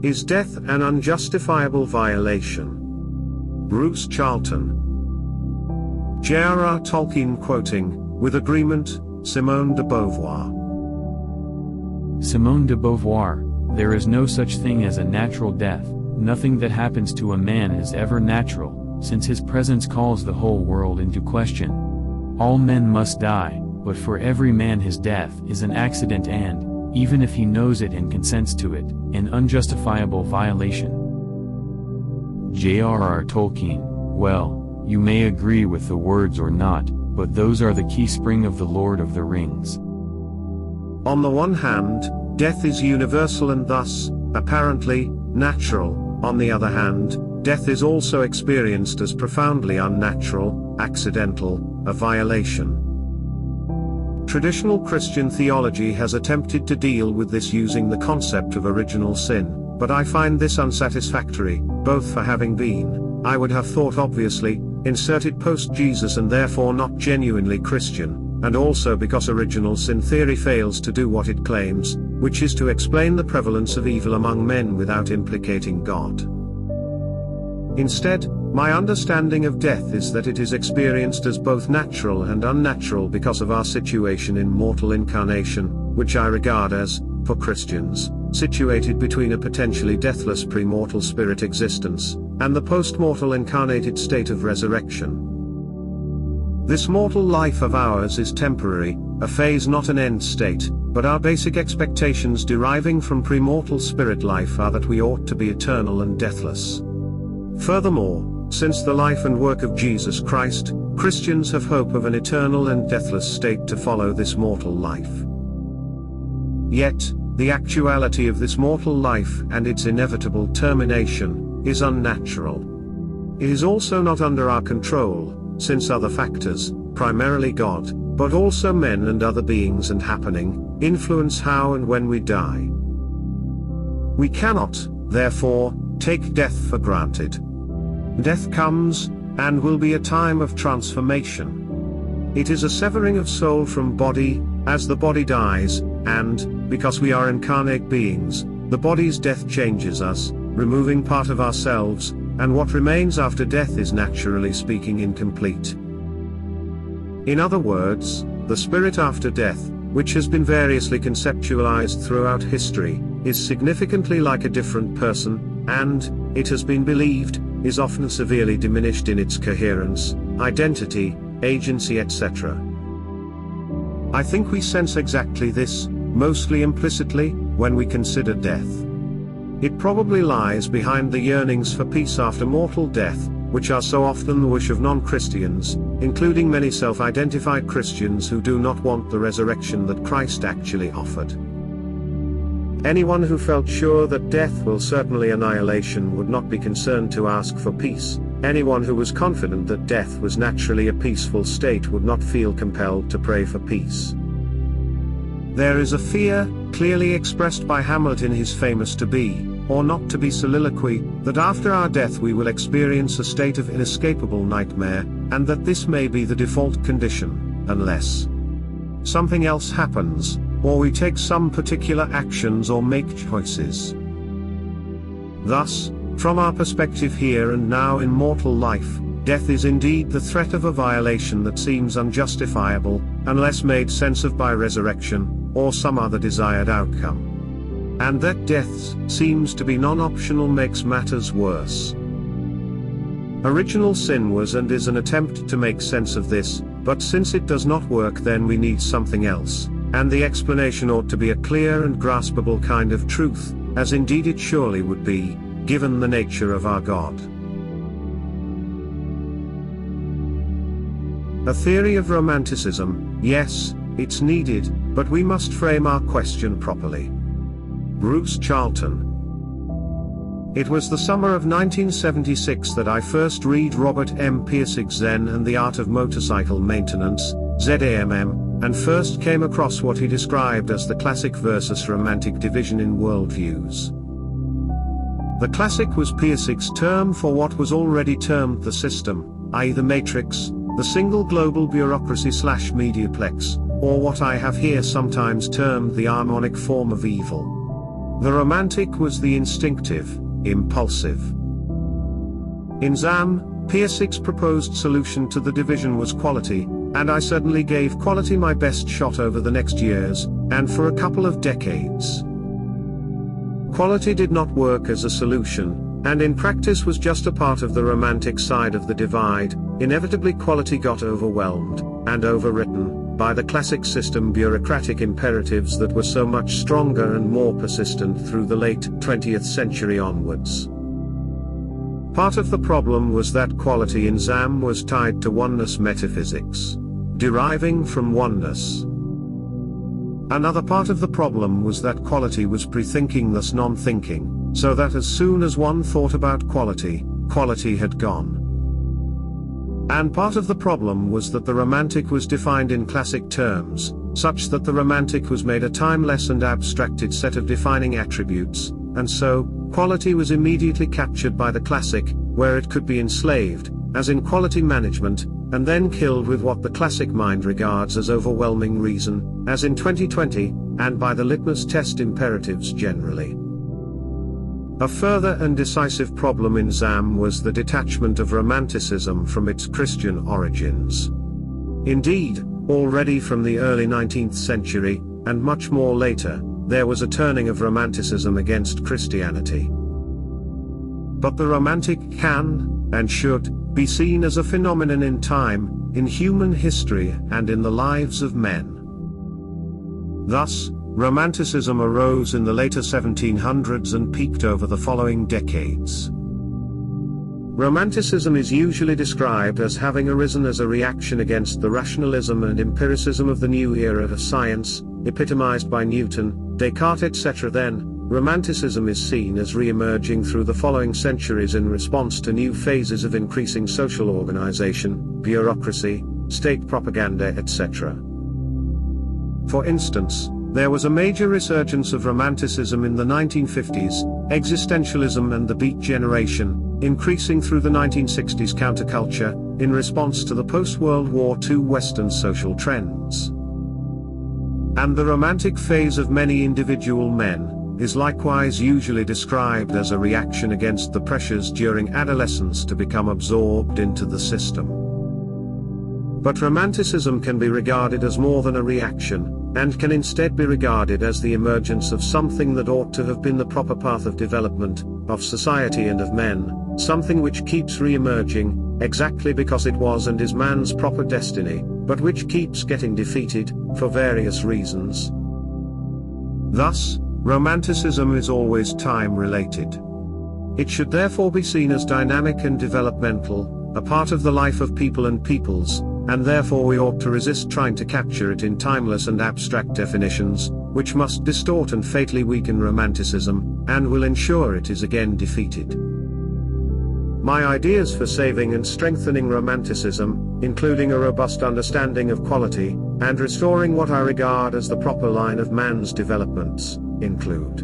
Is death an unjustifiable violation? Bruce Charlton. J.R.R. Tolkien quoting, with agreement, Simone de Beauvoir. Simone de Beauvoir, there is no such thing as a natural death. Nothing that happens to a man is ever natural, since his presence calls the whole world into question. All men must die, but for every man his death is an accident and, even if he knows it and consents to it, an unjustifiable violation. J.R.R. Tolkien. Well, you may agree with the words or not, but those are the key spring of the Lord of the Rings. On the one hand, death is universal and thus, apparently, natural. On the other hand, death is also experienced as profoundly unnatural, accidental, a violation. Traditional Christian theology has attempted to deal with this using the concept of original sin, but I find this unsatisfactory, both for having been, I would have thought obviously, inserted post-Jesus and therefore not genuinely Christian, and also because original sin theory fails to do what it claims, which is to explain the prevalence of evil among men without implicating God. Instead, my understanding of death is that it is experienced as both natural and unnatural because of our situation in mortal incarnation, which I regard as, for Christians, situated between a potentially deathless pre-mortal spirit existence, and the post-mortal incarnated state of resurrection. This mortal life of ours is temporary, a phase not an end state, but our basic expectations deriving from pre-mortal spirit life are that we ought to be eternal and deathless. Furthermore, since the life and work of Jesus Christ, Christians have hope of an eternal and deathless state to follow this mortal life. Yet, the actuality of this mortal life and its inevitable termination is unnatural. It is also not under our control, since other factors, primarily God, but also men and other beings and happening, influence how and when we die. We cannot, therefore, take death for granted. Death comes, and will be a time of transformation. It is a severing of soul from body, as the body dies, and, because we are incarnate beings, the body's death changes us, removing part of ourselves, and what remains after death is naturally speaking incomplete. In other words, the spirit after death, which has been variously conceptualized throughout history, is significantly like a different person, and, it has been believed, is often severely diminished in its coherence, identity, agency, etc. I think we sense exactly this, mostly implicitly, when we consider death. It probably lies behind the yearnings for peace after mortal death, which are so often the wish of non-Christians, including many self-identified Christians who do not want the resurrection that Christ actually offered. Anyone who felt sure that death will certainly annihilation would not be concerned to ask for peace. Anyone who was confident that death was naturally a peaceful state would not feel compelled to pray for peace. There is a fear, clearly expressed by Hamlet in his famous To Be, or Not to Be soliloquy, that after our death we will experience a state of inescapable nightmare, and that this may be the default condition, unless something else happens, or we take some particular actions or make choices. Thus, from our perspective here and now in mortal life, death is indeed the threat of a violation that seems unjustifiable, unless made sense of by resurrection, or some other desired outcome. And that death seems to be non-optional makes matters worse. Original sin was and is an attempt to make sense of this, but since it does not work, then we need something else, and the explanation ought to be a clear and graspable kind of truth, as indeed it surely would be, given the nature of our God. A theory of Romanticism, yes, it's needed, but we must frame our question properly. Bruce Charlton. It was the summer of 1976 that I first read Robert M. Pirsig's Zen and the Art of Motorcycle Maintenance, ZAMM, and first came across what he described as the classic versus romantic division in worldviews. The classic was Pirsig's term for what was already termed the system, i.e. the matrix, the single global bureaucracy/mediaplex, or what I have here sometimes termed the harmonic form of evil. The romantic was the instinctive, impulsive. In Zam, Piasek's proposed solution to the division was quality, and I certainly gave quality my best shot over the next years, and for a couple of decades. Quality did not work as a solution, and in practice was just a part of the romantic side of the divide. Inevitably quality got overwhelmed, and overwritten, by the classic system bureaucratic imperatives that were so much stronger and more persistent through the late 20th century onwards. Part of the problem was that quality in Zam was tied to oneness metaphysics, deriving from oneness. Another part of the problem was that quality was pre-thinking, thus non-thinking, so that as soon as one thought about quality, quality had gone. And part of the problem was that the romantic was defined in classic terms, such that the romantic was made a timeless and abstracted set of defining attributes, and so, quality was immediately captured by the classic, where it could be enslaved, as in quality management, and then killed with what the classic mind regards as overwhelming reason, as in 2020, and by the litmus test imperatives generally. A further and decisive problem in Zam was the detachment of Romanticism from its Christian origins. Indeed, already from the early 19th century, and much more later, there was a turning of Romanticism against Christianity. But the romantic can, and should, be seen as a phenomenon in time, in human history and in the lives of men. Thus, Romanticism arose in the later 1700s and peaked over the following decades. Romanticism is usually described as having arisen as a reaction against the rationalism and empiricism of the new era of science, epitomized by Newton, Descartes etc. Then, Romanticism is seen as re-emerging through the following centuries in response to new phases of increasing social organization, bureaucracy, state propaganda etc. For instance, there was a major resurgence of Romanticism in the 1950s, existentialism and the Beat Generation, increasing through the 1960s counterculture, in response to the post-World War II Western social trends. And the romantic phase of many individual men, is likewise usually described as a reaction against the pressures during adolescence to become absorbed into the system. But Romanticism can be regarded as more than a reaction, and can instead be regarded as the emergence of something that ought to have been the proper path of development, of society and of men, something which keeps re-emerging, exactly because it was and is man's proper destiny, but which keeps getting defeated, for various reasons. Thus, Romanticism is always time-related. It should therefore be seen as dynamic and developmental, a part of the life of people and peoples, and therefore we ought to resist trying to capture it in timeless and abstract definitions, which must distort and fatally weaken Romanticism, and will ensure it is again defeated. My ideas for saving and strengthening Romanticism, including a robust understanding of quality, and restoring what I regard as the proper line of man's developments, include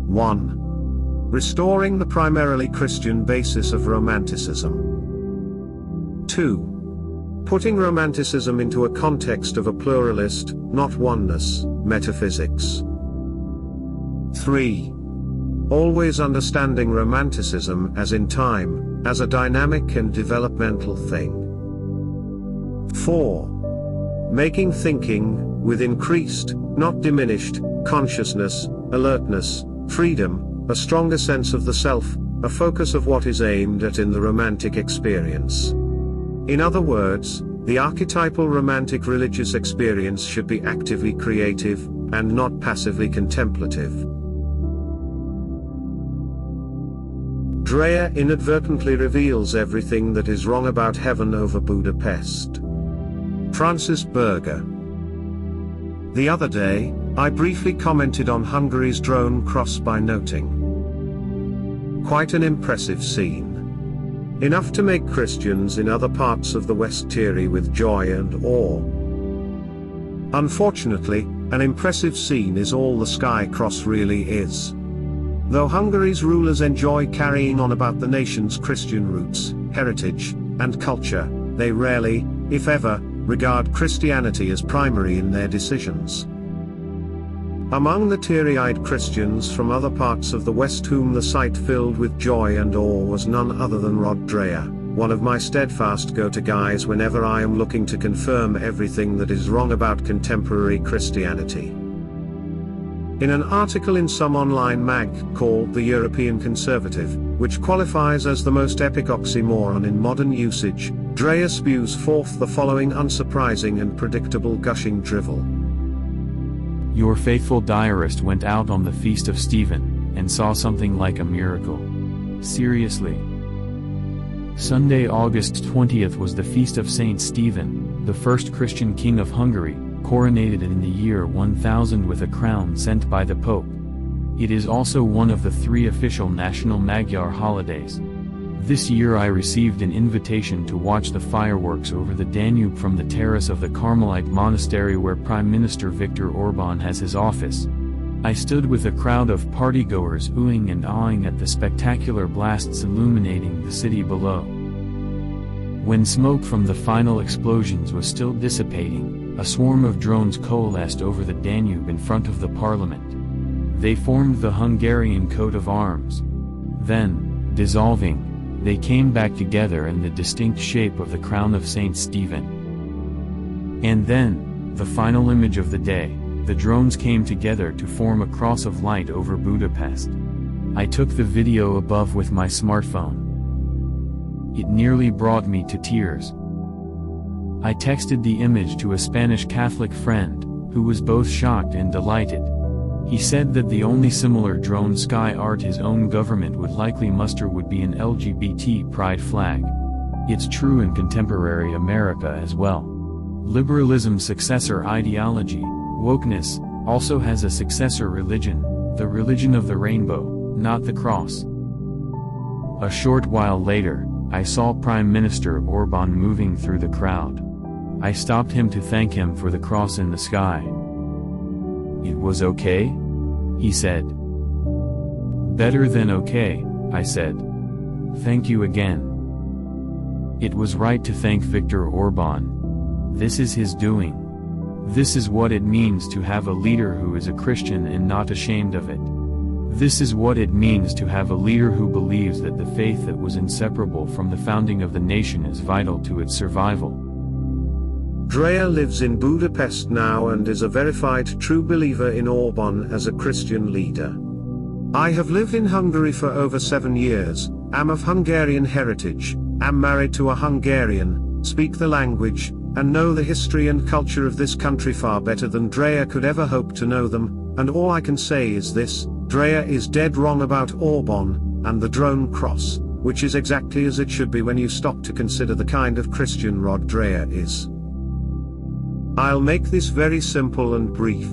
1. Restoring the primarily Christian basis of Romanticism. 2. Putting Romanticism into a context of a pluralist, not oneness, metaphysics. 3. Always understanding Romanticism as in time, as a dynamic and developmental thing. 4. Making thinking, with increased, not diminished, consciousness, alertness, freedom, a stronger sense of the self, a focus of what is aimed at in the romantic experience. In other words, the archetypal romantic religious experience should be actively creative, and not passively contemplative. Dreher inadvertently reveals everything that is wrong about heaven over Budapest. Francis Berger. The other day, I briefly commented on Hungary's drone cross by noting, quite an impressive scene. Enough to make Christians in other parts of the West teary with joy and awe. Unfortunately, an impressive scene is all the Sky Cross really is. Though Hungary's rulers enjoy carrying on about the nation's Christian roots, heritage, and culture, they rarely, if ever, regard Christianity as primary in their decisions. Among the teary-eyed Christians from other parts of the West whom the sight filled with joy and awe was none other than Dreher, one of my steadfast go-to guys whenever I am looking to confirm everything that is wrong about contemporary Christianity. In an article in some online mag called The European Conservative, which qualifies as the most epic oxymoron in modern usage, Dreher spews forth the following unsurprising and predictable gushing drivel. Your faithful diarist went out on the feast of Stephen, and saw something like a miracle. Seriously. Sunday, August 20th was the feast of Saint Stephen, the first Christian king of Hungary, coronated in the year 1000 with a crown sent by the Pope. It is also one of the 3 official national Magyar holidays. This year I received an invitation to watch the fireworks over the Danube from the terrace of the Carmelite monastery where Prime Minister Viktor Orbán has his office. I stood with a crowd of partygoers oohing and aahing at the spectacular blasts illuminating the city below. When smoke from the final explosions was still dissipating, a swarm of drones coalesced over the Danube in front of the parliament. They formed the Hungarian coat of arms. Then, dissolving, they came back together in the distinct shape of the crown of Saint Stephen. And then, the final image of the day, the drones came together to form a cross of light over Budapest. I took the video above with my smartphone. It nearly brought me to tears. I texted the image to a Spanish Catholic friend, who was both shocked and delighted. He said that the only similar drone sky art his own government would likely muster would be an LGBT pride flag. It's true in contemporary America as well. Liberalism's successor ideology, wokeness, also has a successor religion, the religion of the rainbow, not the cross. A short while later, I saw Prime Minister Orbán moving through the crowd. I stopped him to thank him for the cross in the sky. It was okay? He said. Better than okay, I said. Thank you again. It was right to thank Viktor Orbán. This is his doing. This is what it means to have a leader who is a Christian and not ashamed of it. This is what it means to have a leader who believes that the faith that was inseparable from the founding of the nation is vital to its survival. Dreher lives in Budapest now and is a verified true believer in Orbán as a Christian leader. I have lived in Hungary for over 7 years, am of Hungarian heritage, am married to a Hungarian, speak the language, and know the history and culture of this country far better than Dreher could ever hope to know them, and all I can say is this: Dreher is dead wrong about Orbán, and the drone cross, which is exactly as it should be when you stop to consider the kind of Christian Dreher is. I'll make this very simple and brief.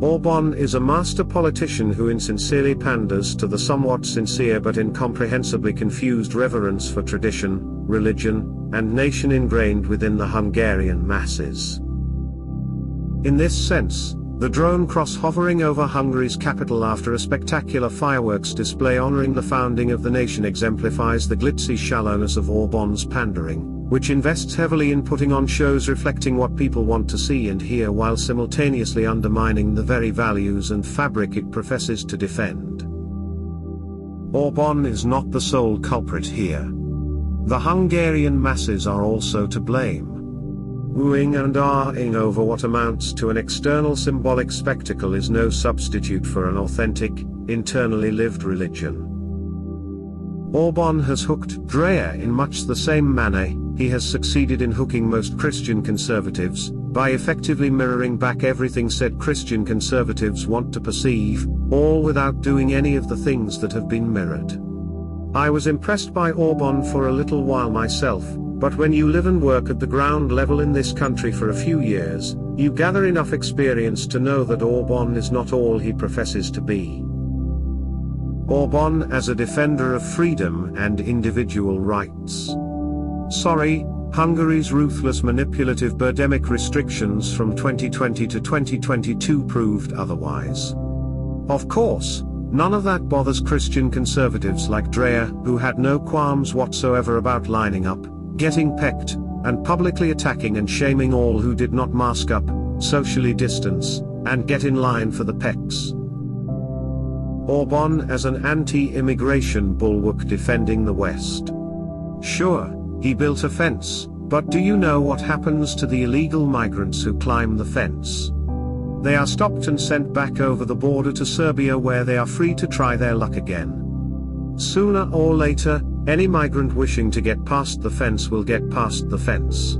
Orbán is a master politician who insincerely panders to the somewhat sincere but incomprehensibly confused reverence for tradition, religion, and nation ingrained within the Hungarian masses. In this sense, the drone cross hovering over Hungary's capital after a spectacular fireworks display honoring the founding of the nation exemplifies the glitzy shallowness of Orbán's pandering, which invests heavily in putting on shows reflecting what people want to see and hear while simultaneously undermining the very values and fabric it professes to defend. Orbán is not the sole culprit here. The Hungarian masses are also to blame. Wooing and aahing over what amounts to an external symbolic spectacle is no substitute for an authentic, internally lived religion. Orbán has hooked Dreher in much the same manner he has succeeded in hooking most Christian conservatives, by effectively mirroring back everything said Christian conservatives want to perceive, all without doing any of the things that have been mirrored. I was impressed by Orbán for a little while myself, but when you live and work at the ground level in this country for a few years, you gather enough experience to know that Orbán is not all he professes to be. Orbán as a defender of freedom and individual rights. Sorry, Hungary's ruthless manipulative Birdemic restrictions from 2020 to 2022 proved otherwise. Of course, none of that bothers Christian conservatives like Dreher, who had no qualms whatsoever about lining up, getting pecked, and publicly attacking and shaming all who did not mask up, socially distance, and get in line for the pecs. Orban as an anti-immigration bulwark defending the West. Sure, he built a fence, but do you know what happens to the illegal migrants who climb the fence? They are stopped and sent back over the border to Serbia, where they are free to try their luck again. Sooner or later, any migrant wishing to get past the fence will get past the fence.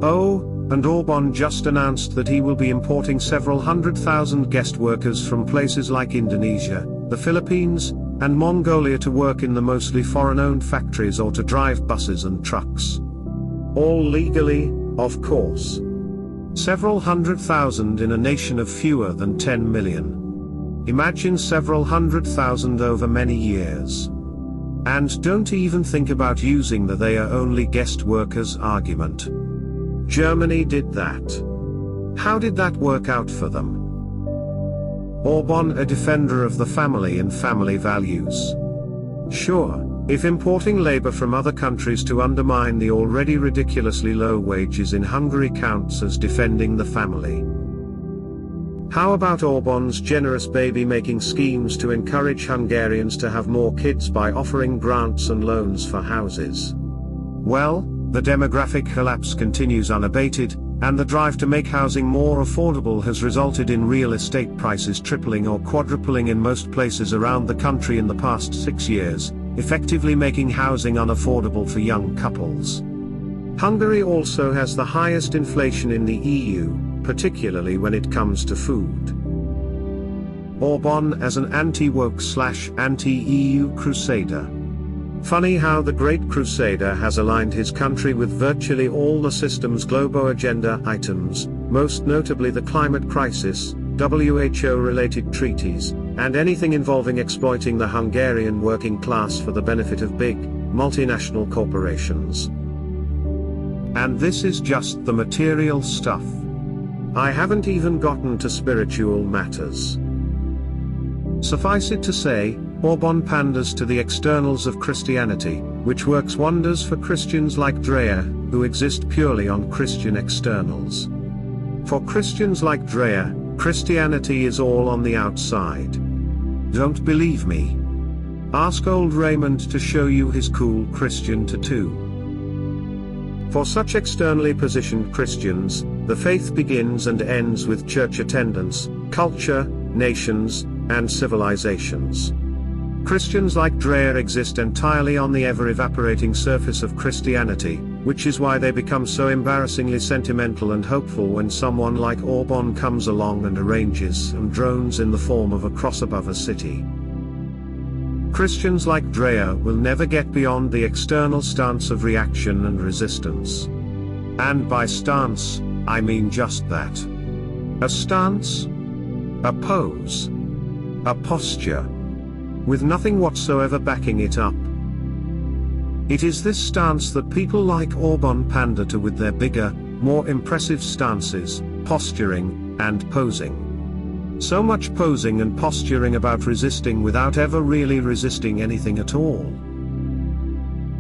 Oh, and Orban just announced that he will be importing several 100,000 guest workers from places like Indonesia, the Philippines, and Mongolia to work in the mostly foreign-owned factories or to drive buses and trucks. All legally, of course. Several 100,000 in a nation of fewer than 10 million. Imagine several 100,000 over many years. And don't even think about using the "they are only guest workers" argument. Germany did that. How did that work out for them? Orban a defender of the family and family values. Sure, if importing labor from other countries to undermine the already ridiculously low wages in Hungary counts as defending the family. How about Orban's generous baby-making schemes to encourage Hungarians to have more kids by offering grants and loans for houses? Well, the demographic collapse continues unabated, and the drive to make housing more affordable has resulted in real estate prices tripling or quadrupling in most places around the country in the past 6 years, effectively making housing unaffordable for young couples. Hungary also has the highest inflation in the EU, particularly when it comes to food. Orban as an anti-woke/anti-EU crusader. Funny how the Great Crusader has aligned his country with virtually all the system's global agenda items, most notably the climate crisis, WHO-related treaties, and anything involving exploiting the Hungarian working class for the benefit of big, multinational corporations. And this is just the material stuff. I haven't even gotten to spiritual matters. Suffice it to say, Orban panders to the externals of Christianity, which works wonders for Christians like Dreher, who exist purely on Christian externals. For Christians like Dreher, Christianity is all on the outside. Don't believe me? Ask old Raymond to show you his cool Christian tattoo. For such externally positioned Christians, the faith begins and ends with church attendance, culture, nations, and civilizations. Christians like Dreher exist entirely on the ever-evaporating surface of Christianity, which is why they become so embarrassingly sentimental and hopeful when someone like Orban comes along and arranges some drones in the form of a cross above a city. Christians like Dreher will never get beyond the external stance of reaction and resistance. And by stance, I mean just that. A stance? A pose? A posture? With nothing whatsoever backing it up. It is this stance that people like Orban pander to with their bigger, more impressive stances, posturing, and posing. So much posing and posturing about resisting without ever really resisting anything at all.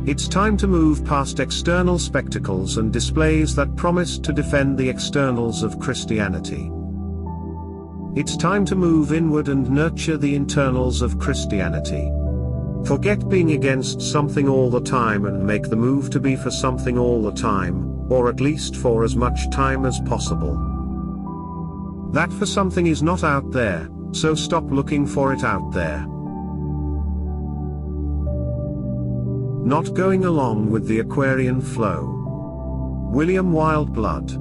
It's time to move past external spectacles and displays that promise to defend the externals of Christianity. It's time to move inward and nurture the internals of Christianity. Forget being against something all the time and make the move to be for something all the time, or at least for as much time as possible. That for something is not out there, so stop looking for it out there. Not going along with the Aquarian flow. William Wildblood.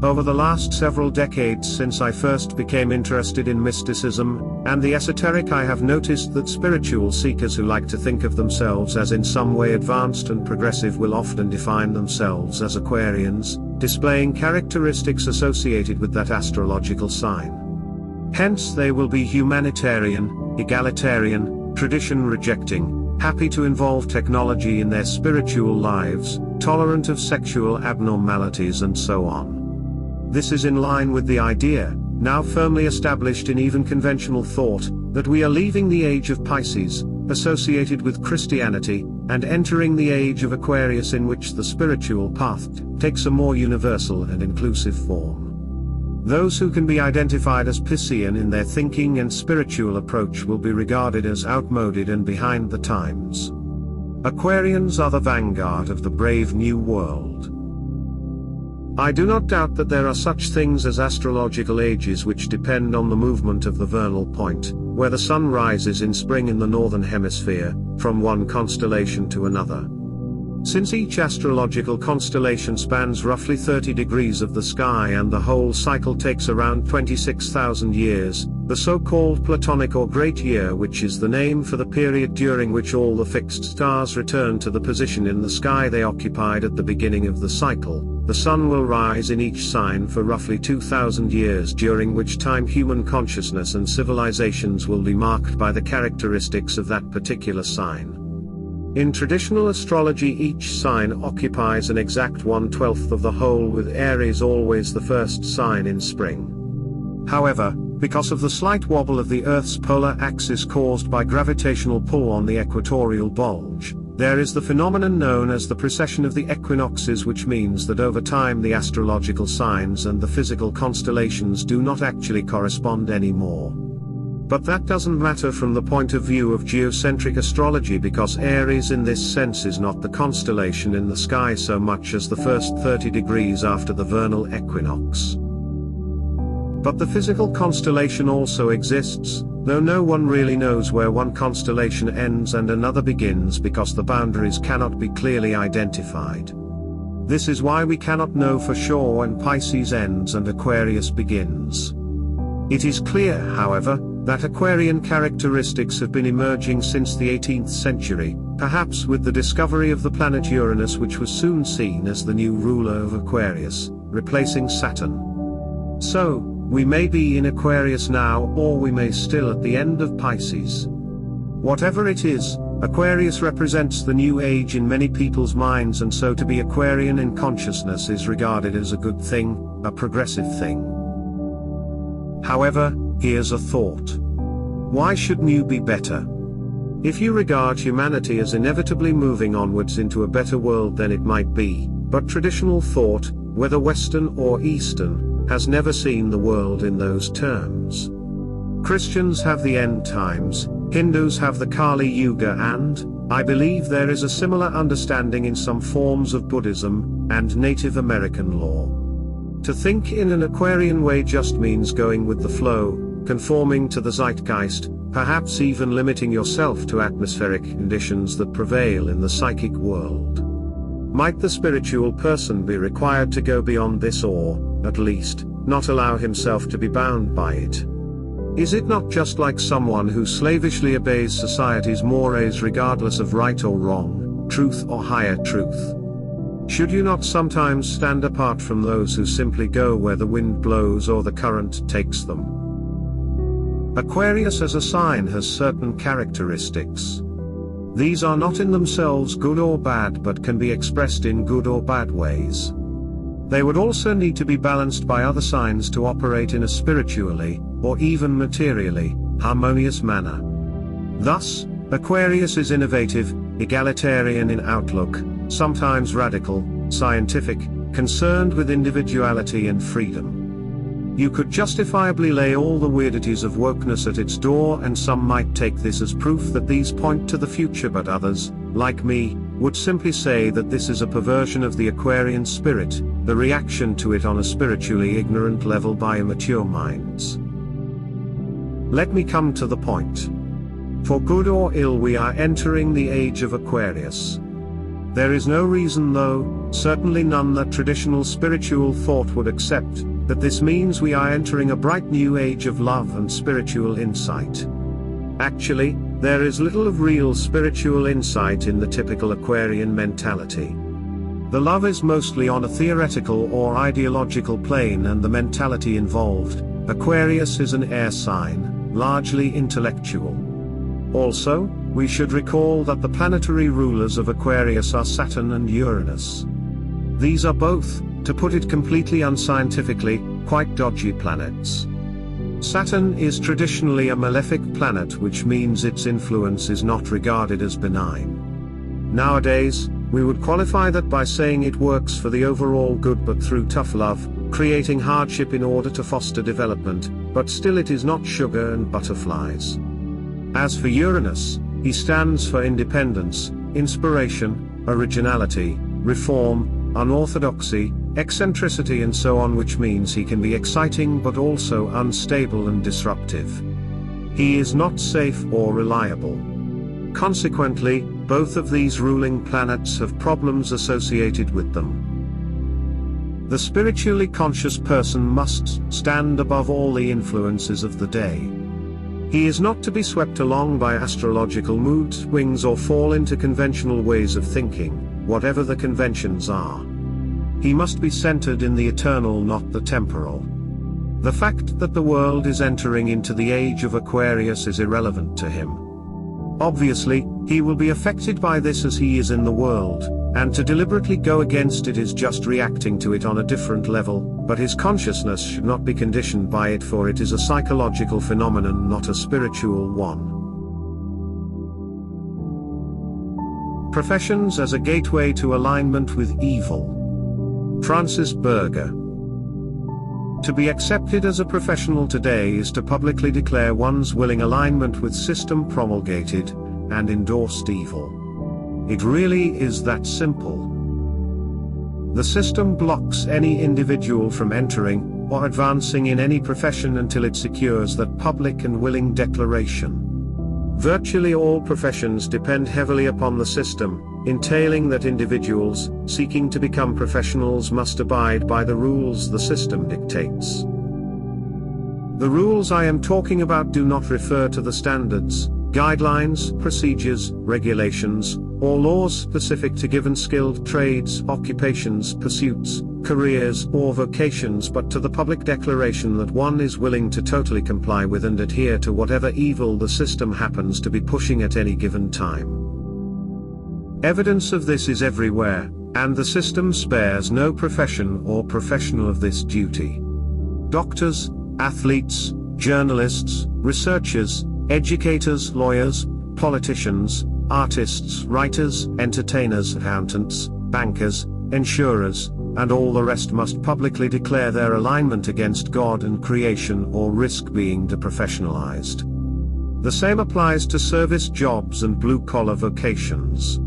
Over the last several decades since I first became interested in mysticism and the esoteric, I have noticed that spiritual seekers who like to think of themselves as in some way advanced and progressive will often define themselves as Aquarians, displaying characteristics associated with that astrological sign. Hence they will be humanitarian, egalitarian, tradition-rejecting, happy to involve technology in their spiritual lives, tolerant of sexual abnormalities and so on. This is in line with the idea, now firmly established in even conventional thought, that we are leaving the age of Pisces, associated with Christianity, and entering the age of Aquarius, in which the spiritual path takes a more universal and inclusive form. Those who can be identified as Piscean in their thinking and spiritual approach will be regarded as outmoded and behind the times. Aquarians are the vanguard of the brave new world. I do not doubt that there are such things as astrological ages which depend on the movement of the vernal point, where the sun rises in spring in the northern hemisphere, from one constellation to another. Since each astrological constellation spans roughly 30 degrees of the sky and the whole cycle takes around 26,000 years, the so-called Platonic or Great Year, which is the name for the period during which all the fixed stars return to the position in the sky they occupied at the beginning of the cycle, the sun will rise in each sign for roughly 2,000 years, during which time human consciousness and civilizations will be marked by the characteristics of that particular sign. In traditional astrology, each sign occupies an exact 1/12 of the whole, with Aries always the first sign in spring. However, because of the slight wobble of the Earth's polar axis caused by gravitational pull on the equatorial bulge, there is the phenomenon known as the precession of the equinoxes, which means that over time the astrological signs and the physical constellations do not actually correspond anymore. But that doesn't matter from the point of view of geocentric astrology, because Aries in this sense is not the constellation in the sky so much as the first 30 degrees after the vernal equinox. But the physical constellation also exists, though no one really knows where one constellation ends and another begins, because the boundaries cannot be clearly identified. This is why we cannot know for sure when Pisces ends and Aquarius begins. It is clear, however, that Aquarian characteristics have been emerging since the 18th century, perhaps with the discovery of the planet Uranus, which was soon seen as the new ruler of Aquarius, replacing Saturn. So, we may be in Aquarius now, or we may still at the end of Pisces. Whatever it is, Aquarius represents the new age in many people's minds, and so to be Aquarian in consciousness is regarded as a good thing, a progressive thing. However, here's a thought. Why should new be better? If you regard humanity as inevitably moving onwards into a better world, then it might be, but traditional thought, whether Western or Eastern, has never seen the world in those terms. Christians have the end times, Hindus have the Kali Yuga, and, I believe there is a similar understanding in some forms of Buddhism and Native American law. To think in an Aquarian way just means going with the flow, conforming to the zeitgeist, perhaps even limiting yourself to atmospheric conditions that prevail in the psychic world. Might the spiritual person be required to go beyond this, or, at least, not allow himself to be bound by it? Is it not just like someone who slavishly obeys society's mores regardless of right or wrong, truth or higher truth? Should you not sometimes stand apart from those who simply go where the wind blows or the current takes them? Aquarius as a sign has certain characteristics. These are not in themselves good or bad, but can be expressed in good or bad ways. They would also need to be balanced by other signs to operate in a spiritually, or even materially, harmonious manner. Thus, Aquarius is innovative, egalitarian in outlook, sometimes radical, scientific, concerned with individuality and freedom. You could justifiably lay all the weirdities of wokeness at its door, and some might take this as proof that these point to the future, but others, like me, would simply say that this is a perversion of the Aquarian spirit, the reaction to it on a spiritually ignorant level by immature minds. Let me come to the point. For good or ill, we are entering the age of Aquarius. There is no reason, though, certainly none that traditional spiritual thought would accept, that this means we are entering a bright new age of love and spiritual insight. Actually, there is little of real spiritual insight in the typical Aquarian mentality. The love is mostly on a theoretical or ideological plane, and the mentality involved, Aquarius is an air sign, largely intellectual. Also, we should recall that the planetary rulers of Aquarius are Saturn and Uranus. These are both, to put it completely unscientifically, quite dodgy planets. Saturn is traditionally a malefic planet, which means its influence is not regarded as benign. Nowadays, we would qualify that by saying it works for the overall good, but through tough love, creating hardship in order to foster development, but still it is not sugar and butterflies. As for Uranus, he stands for independence, inspiration, originality, reform, unorthodoxy, eccentricity and so on, which means he can be exciting but also unstable and disruptive. He is not safe or reliable. Consequently, both of these ruling planets have problems associated with them. The spiritually conscious person must stand above all the influences of the day. He is not to be swept along by astrological mood swings or fall into conventional ways of thinking, whatever the conventions are. He must be centered in the eternal, not the temporal. The fact that the world is entering into the age of Aquarius is irrelevant to him. Obviously, he will be affected by this as he is in the world, and to deliberately go against it is just reacting to it on a different level, but his consciousness should not be conditioned by it, for it is a psychological phenomenon, not a spiritual one. Professions as a gateway to alignment with evil. Francis Berger. To be accepted as a professional today is to publicly declare one's willing alignment with system promulgated and endorsed evil. It really is that simple. The system blocks any individual from entering or advancing in any profession until it secures that public and willing declaration. Virtually all professions depend heavily upon the system, entailing that individuals seeking to become professionals must abide by the rules the system dictates. The rules I am talking about do not refer to the standards, guidelines, procedures, regulations, or laws specific to given skilled trades, occupations, pursuits, careers, or vocations, but to the public declaration that one is willing to totally comply with and adhere to whatever evil the system happens to be pushing at any given time. Evidence of this is everywhere, and the system spares no profession or professional of this duty. Doctors, athletes, journalists, researchers, educators, lawyers, politicians, artists, writers, entertainers, accountants, bankers, insurers, and all the rest must publicly declare their alignment against God and creation or risk being deprofessionalized. The same applies to service jobs and blue-collar vocations.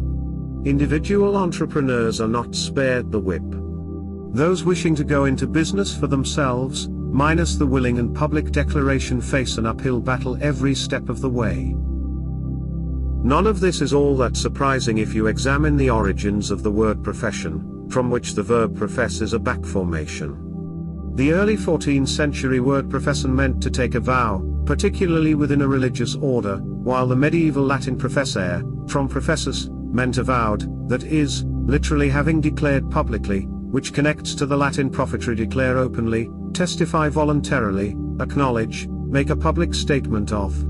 Individual entrepreneurs are not spared the whip. Those wishing to go into business for themselves, minus the willing and public declaration, face an uphill battle every step of the way. None of this is all that surprising if you examine the origins of the word profession, from which the verb profess is a back formation. The early 14th century word profession meant to take a vow, particularly within a religious order, while the medieval Latin professare, from professus, meant avowed, that is, literally having declared publicly, which connects to the Latin profitry declare openly, testify voluntarily, acknowledge, make a public statement of.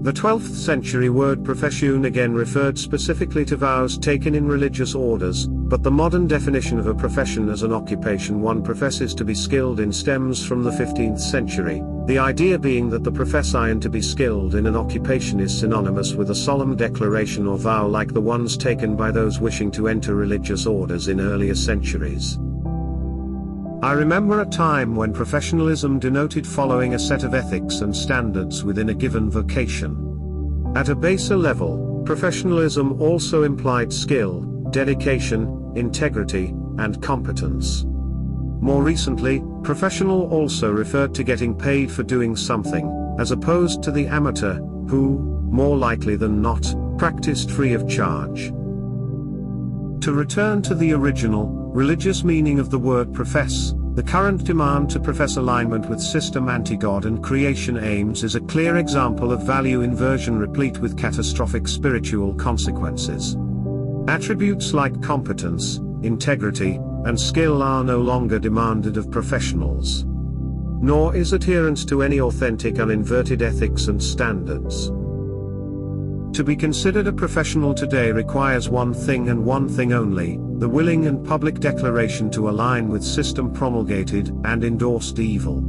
The 12th century word profession again referred specifically to vows taken in religious orders, but the modern definition of a profession as an occupation one professes to be skilled in stems from the 15th century, the idea being that the profession to be skilled in an occupation is synonymous with a solemn declaration or vow like the ones taken by those wishing to enter religious orders in earlier centuries. I remember a time when professionalism denoted following a set of ethics and standards within a given vocation. At a baser level, professionalism also implied skill, dedication, integrity, and competence. More recently, professional also referred to getting paid for doing something, as opposed to the amateur, who, more likely than not, practiced free of charge. To return to the original, religious meaning of the word profess, the current demand to profess alignment with system anti-God and creation aims is a clear example of value inversion replete with catastrophic spiritual consequences. Attributes like competence, integrity, and skill are no longer demanded of professionals. Nor is adherence to any authentic uninverted ethics and standards. To be considered a professional today requires one thing and one thing only, the willing and public declaration to align with system promulgated and endorsed evil.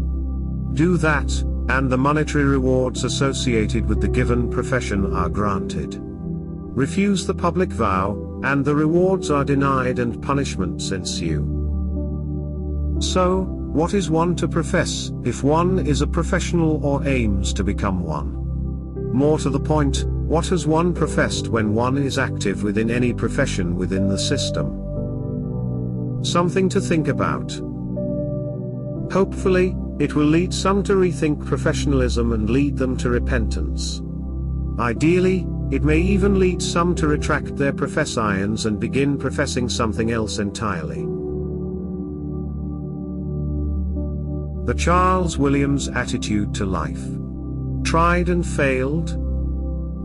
Do that, and the monetary rewards associated with the given profession are granted. Refuse the public vow, and the rewards are denied and punishments ensue. So, what is one to profess, if one is a professional or aims to become one? More to the point, what has one professed when one is active within any profession within the system? Something to think about. Hopefully, it will lead some to rethink professionalism and lead them to repentance. Ideally, it may even lead some to retract their professions and begin professing something else entirely. The Charles Williams attitude to life. Tried and failed?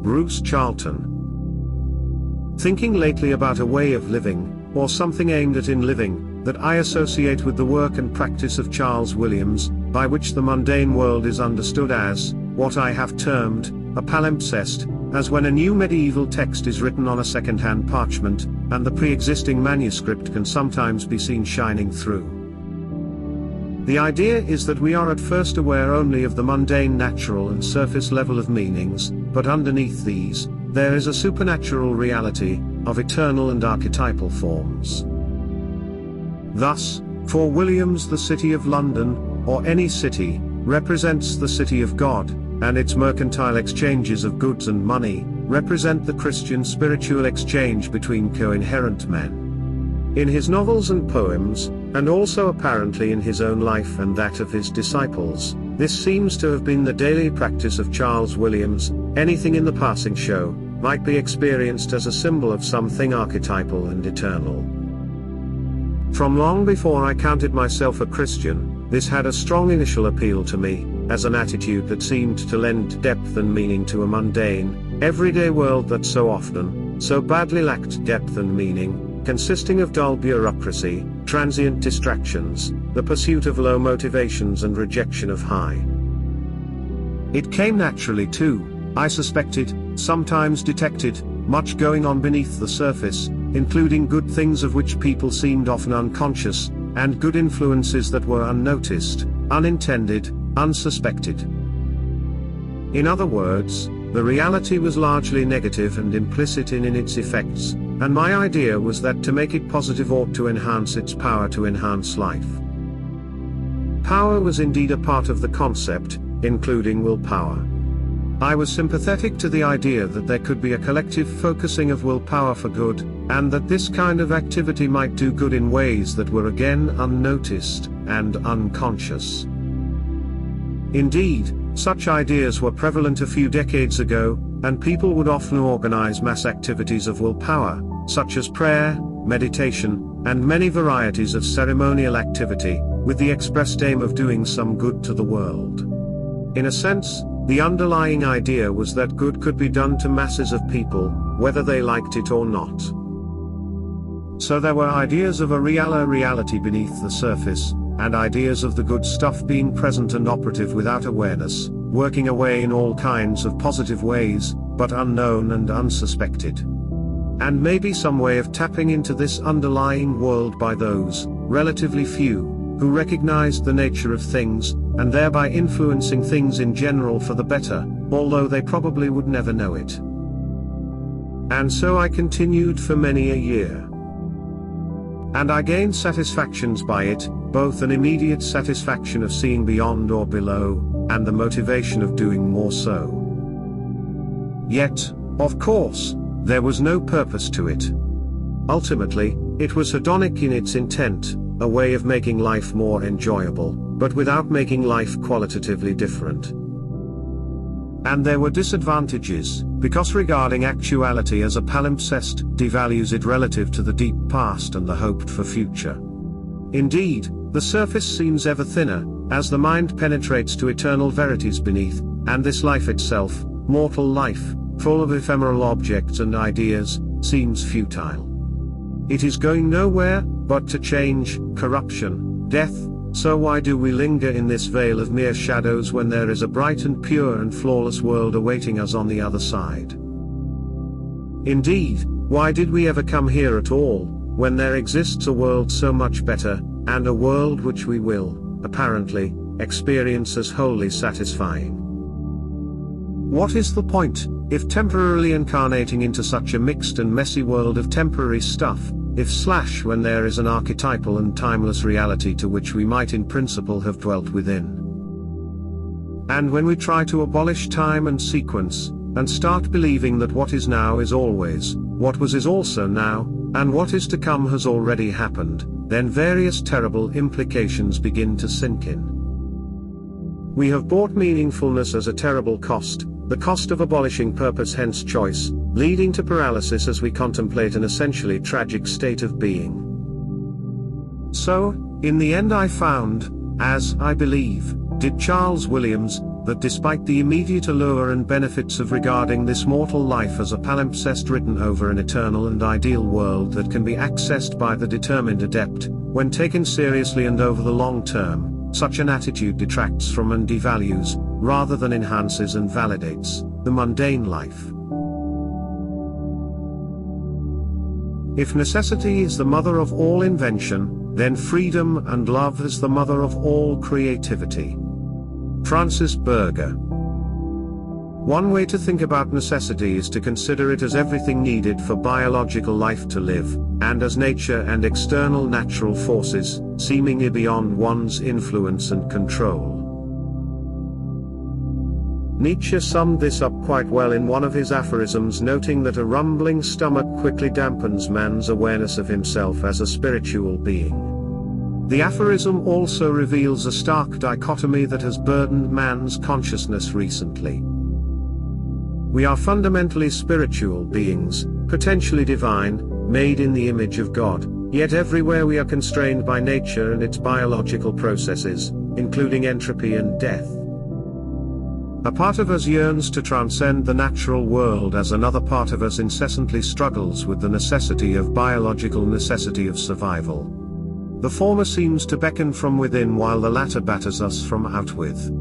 Bruce Charlton. Thinking lately about a way of living, or something aimed at in living, that I associate with the work and practice of Charles Williams, by which the mundane world is understood as, what I have termed, a palimpsest, as when a new medieval text is written on a second-hand parchment, and the pre-existing manuscript can sometimes be seen shining through. The idea is that we are at first aware only of the mundane natural and surface level of meanings, but underneath these, there is a supernatural reality, of eternal and archetypal forms. Thus, for Williams the city of London, or any city, represents the city of God, and its mercantile exchanges of goods and money, represent the Christian spiritual exchange between co-inherent men. In his novels and poems, and also apparently in his own life and that of his disciples, this seems to have been the daily practice of Charles Williams. Anything in the passing show might be experienced as a symbol of something archetypal and eternal. From long before I counted myself a Christian, this had a strong initial appeal to me, as an attitude that seemed to lend depth and meaning to a mundane, everyday world that so often, so badly lacked depth and meaning, consisting of dull bureaucracy, transient distractions, the pursuit of low motivations and rejection of high. It came naturally too, I suspected, sometimes detected, much going on beneath the surface, including good things of which people seemed often unconscious, and good influences that were unnoticed, unintended, unsuspected. In other words, the reality was largely negative and implicit in its effects, and my idea was that to make it positive ought to enhance its power to enhance life. Power was indeed a part of the concept, including willpower. I was sympathetic to the idea that there could be a collective focusing of willpower for good, and that this kind of activity might do good in ways that were again unnoticed, and unconscious. Indeed, such ideas were prevalent a few decades ago, and people would often organize mass activities of willpower, such as prayer, meditation, and many varieties of ceremonial activity, with the expressed aim of doing some good to the world. In a sense, the underlying idea was that good could be done to masses of people, whether they liked it or not. So there were ideas of a reality beneath the surface, and ideas of the good stuff being present and operative without awareness, working away in all kinds of positive ways, but unknown and unsuspected. And maybe some way of tapping into this underlying world by those, relatively few, who recognized the nature of things, and thereby influencing things in general for the better, although they probably would never know it. And so I continued for many a year. And I gained satisfactions by it, both an immediate satisfaction of seeing beyond or below, and the motivation of doing more so. Yet, of course, there was no purpose to it. Ultimately, it was hedonic in its intent, a way of making life more enjoyable, but without making life qualitatively different. And there were disadvantages, because regarding actuality as a palimpsest devalues it relative to the deep past and the hoped for future. Indeed, the surface seems ever thinner, as the mind penetrates to eternal verities beneath, and this life itself, mortal life, full of ephemeral objects and ideas, seems futile. It is going nowhere, but to change, corruption, death, so why do we linger in this veil of mere shadows when there is a bright and pure and flawless world awaiting us on the other side? Indeed, why did we ever come here at all, when there exists a world so much better, and a world which we will, apparently, experience as wholly satisfying? What is the point, if temporarily incarnating into such a mixed and messy world of temporary stuff, when there is an archetypal and timeless reality to which we might in principle have dwelt within. And when we try to abolish time and sequence, and start believing that what is now is always, what was is also now, and what is to come has already happened, then various terrible implications begin to sink in. We have bought meaningfulness as a terrible cost, the cost of abolishing purpose, hence choice, leading to paralysis as we contemplate an essentially tragic state of being. So, in the end I found, as, I believe, did Charles Williams, that despite the immediate allure and benefits of regarding this mortal life as a palimpsest written over an eternal and ideal world that can be accessed by the determined adept, when taken seriously and over the long term, such an attitude detracts from and devalues, rather than enhances and validates, the mundane life. If necessity is the mother of all invention, then freedom and love is the mother of all creativity. Francis Berger. One way to think about necessity is to consider it as everything needed for biological life to live, and as nature and external natural forces, seemingly beyond one's influence and control. Nietzsche summed this up quite well in one of his aphorisms, noting that a rumbling stomach quickly dampens man's awareness of himself as a spiritual being. The aphorism also reveals a stark dichotomy that has burdened man's consciousness recently. We are fundamentally spiritual beings, potentially divine, made in the image of God, yet everywhere we are constrained by nature and its biological processes, including entropy and death. A part of us yearns to transcend the natural world as another part of us incessantly struggles with the necessity of biological necessity of survival. The former seems to beckon from within while the latter batters us from outwith.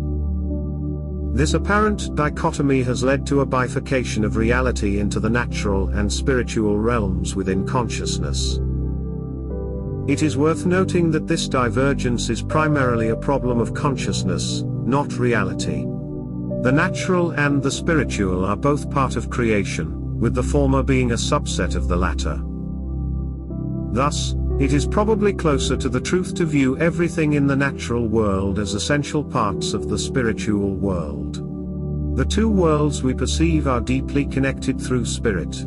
This apparent dichotomy has led to a bifurcation of reality into the natural and spiritual realms within consciousness. It is worth noting that this divergence is primarily a problem of consciousness, not reality. The natural and the spiritual are both part of creation, with the former being a subset of the latter. Thus, it is probably closer to the truth to view everything in the natural world as essential parts of the spiritual world. The two worlds we perceive are deeply connected through spirit.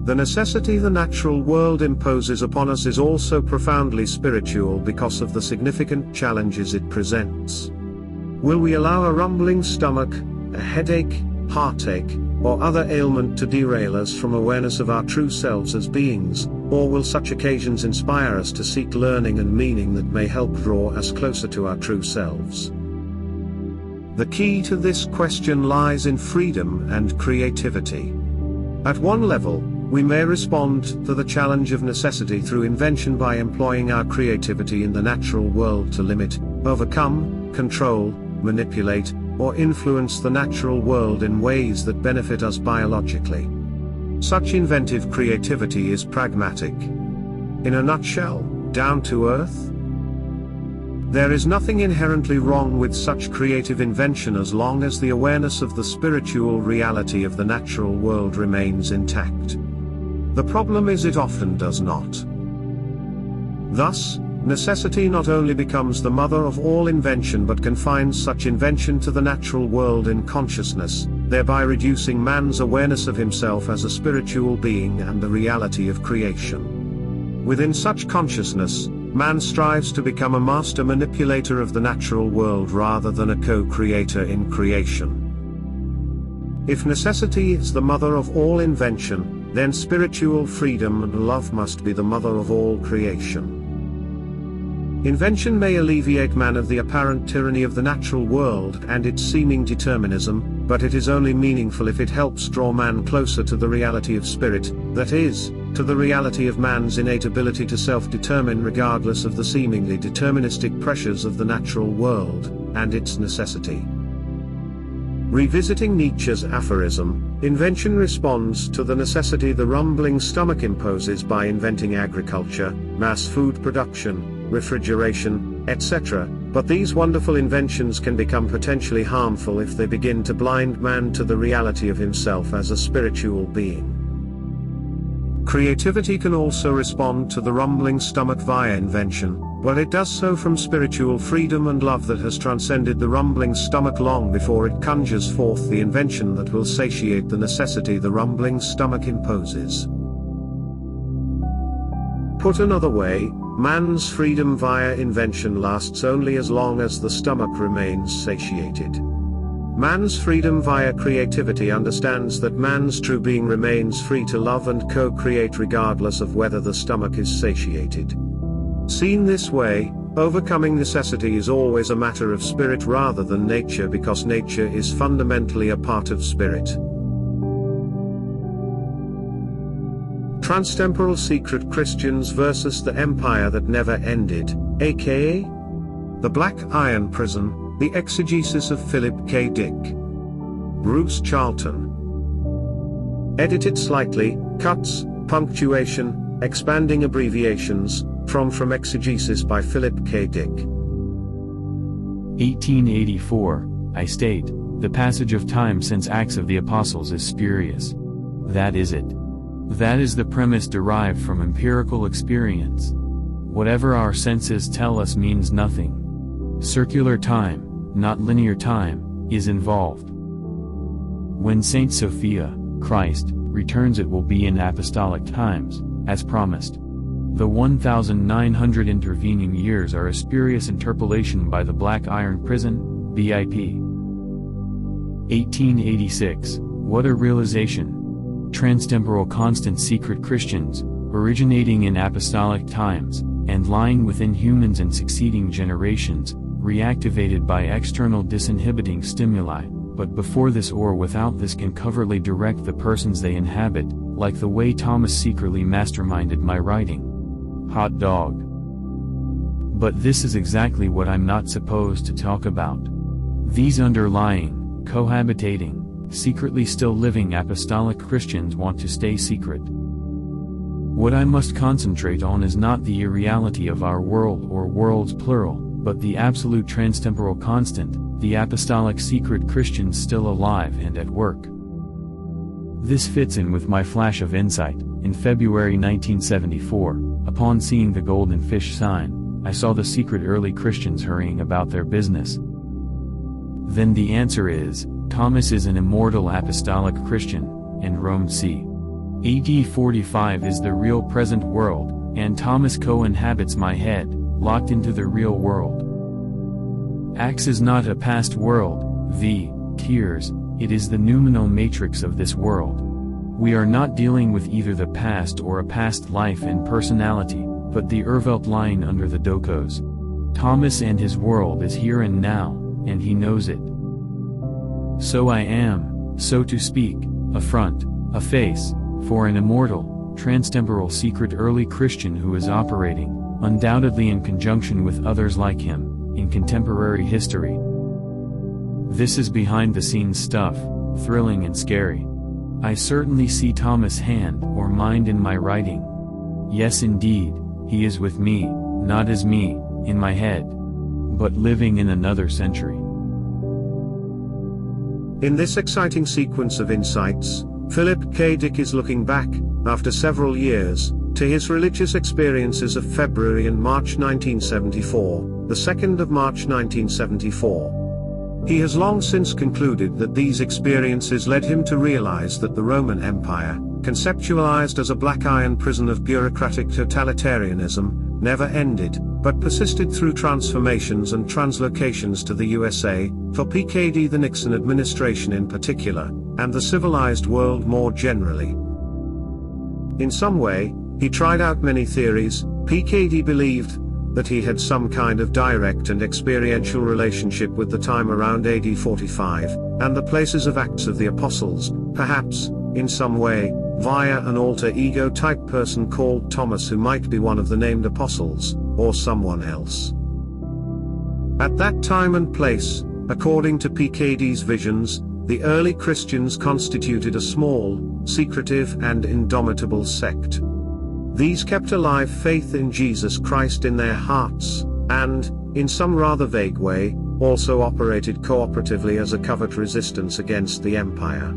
The necessity the natural world imposes upon us is also profoundly spiritual because of the significant challenges it presents. Will we allow a rumbling stomach, a headache, heartache, or other ailment to derail us from awareness of our true selves as beings, or will such occasions inspire us to seek learning and meaning that may help draw us closer to our true selves? The key to this question lies in freedom and creativity. At one level, we may respond to the challenge of necessity through invention by employing our creativity in the natural world to limit, overcome, control, manipulate, or influence the natural world in ways that benefit us biologically. Such inventive creativity is pragmatic. In a nutshell, down to earth. There is nothing inherently wrong with such creative invention as long as the awareness of the spiritual reality of the natural world remains intact. The problem is it often does not. Thus, necessity not only becomes the mother of all invention but confines such invention to the natural world in consciousness, thereby reducing man's awareness of himself as a spiritual being and the reality of creation. Within such consciousness, man strives to become a master manipulator of the natural world rather than a co-creator in creation. If necessity is the mother of all invention, then spiritual freedom and love must be the mother of all creation. Invention may alleviate man of the apparent tyranny of the natural world and its seeming determinism, but it is only meaningful if it helps draw man closer to the reality of spirit, that is, to the reality of man's innate ability to self-determine regardless of the seemingly deterministic pressures of the natural world, and its necessity. Revisiting Nietzsche's aphorism, invention responds to the necessity the rumbling stomach imposes by inventing agriculture, mass food production, refrigeration, etc., but these wonderful inventions can become potentially harmful if they begin to blind man to the reality of himself as a spiritual being. Creativity can also respond to the rumbling stomach via invention, but it does so from spiritual freedom and love that has transcended the rumbling stomach long before it conjures forth the invention that will satiate the necessity the rumbling stomach imposes. Put another way, man's freedom via invention lasts only as long as the stomach remains satiated. Man's freedom via creativity understands that man's true being remains free to love and co-create regardless of whether the stomach is satiated. Seen this way, overcoming necessity is always a matter of spirit rather than nature, because nature is fundamentally a part of spirit. Transtemporal Secret Christians versus the Empire That Never Ended, aka the Black Iron Prison. The Exegesis of Philip K. Dick. Bruce Charlton. Edited slightly, cuts, punctuation, expanding abbreviations, from Exegesis by Philip K. Dick. 1884, I state, the passage of time since Acts of the Apostles is spurious. That is it. That is the premise derived from empirical experience. Whatever our senses tell us means nothing. Circular time, not linear time, is involved. When Saint Sophia, Christ, returns, it will be in apostolic times, as promised. The 1,900 intervening years are a spurious interpolation by the Black Iron Prison, BIP. 1886, what a realization. Transtemporal constant secret Christians, originating in apostolic times, and lying within humans in succeeding generations, reactivated by external disinhibiting stimuli, but before this or without this can covertly direct the persons they inhabit, like the way Thomas secretly masterminded my writing. Hot dog. But this is exactly what I'm not supposed to talk about. These underlying, cohabitating, secretly still living apostolic Christians want to stay secret. What I must concentrate on is not the irreality of our world or worlds plural, but the absolute transtemporal constant, the apostolic secret Christians still alive and at work. This fits in with my flash of insight. In February 1974, upon seeing the golden fish sign, I saw the secret early Christians hurrying about their business. Then the answer is, Thomas is an immortal apostolic Christian, and Rome c. AD 45 is the real present world, and Thomas co-inhabits my head, locked into the real world. Acts is not a past world, tears, it is the noumenal matrix of this world. We are not dealing with either the past or a past life and personality, but the Urwelt lying under the dokos. Thomas and his world is here and now, and he knows it. So I am, so to speak, a front, a face, for an immortal, transtemporal secret early Christian who is operating, undoubtedly in conjunction with others like him, in contemporary history. This is behind-the-scenes stuff, thrilling and scary. I certainly see Thomas' hand or mind in my writing. Yes indeed, he is with me, not as me, in my head, but living in another century. In this exciting sequence of insights, Philip K. Dick is looking back, after several years, to his religious experiences of February and March 1974, the 2nd of March 1974. He has long since concluded that these experiences led him to realize that the Roman Empire, conceptualized as a black iron prison of bureaucratic totalitarianism, never ended, but persisted through transformations and translocations to the USA, for PKD the Nixon administration in particular, and the civilized world more generally. In some way, he tried out many theories. PKD believed that he had some kind of direct and experiential relationship with the time around AD 45, and the places of Acts of the Apostles, perhaps, in some way, via an alter ego type person called Thomas who might be one of the named apostles, or someone else. At that time and place, according to PKD's visions, the early Christians constituted a small, secretive and indomitable sect. These kept alive faith in Jesus Christ in their hearts, and, in some rather vague way, also operated cooperatively as a covert resistance against the empire.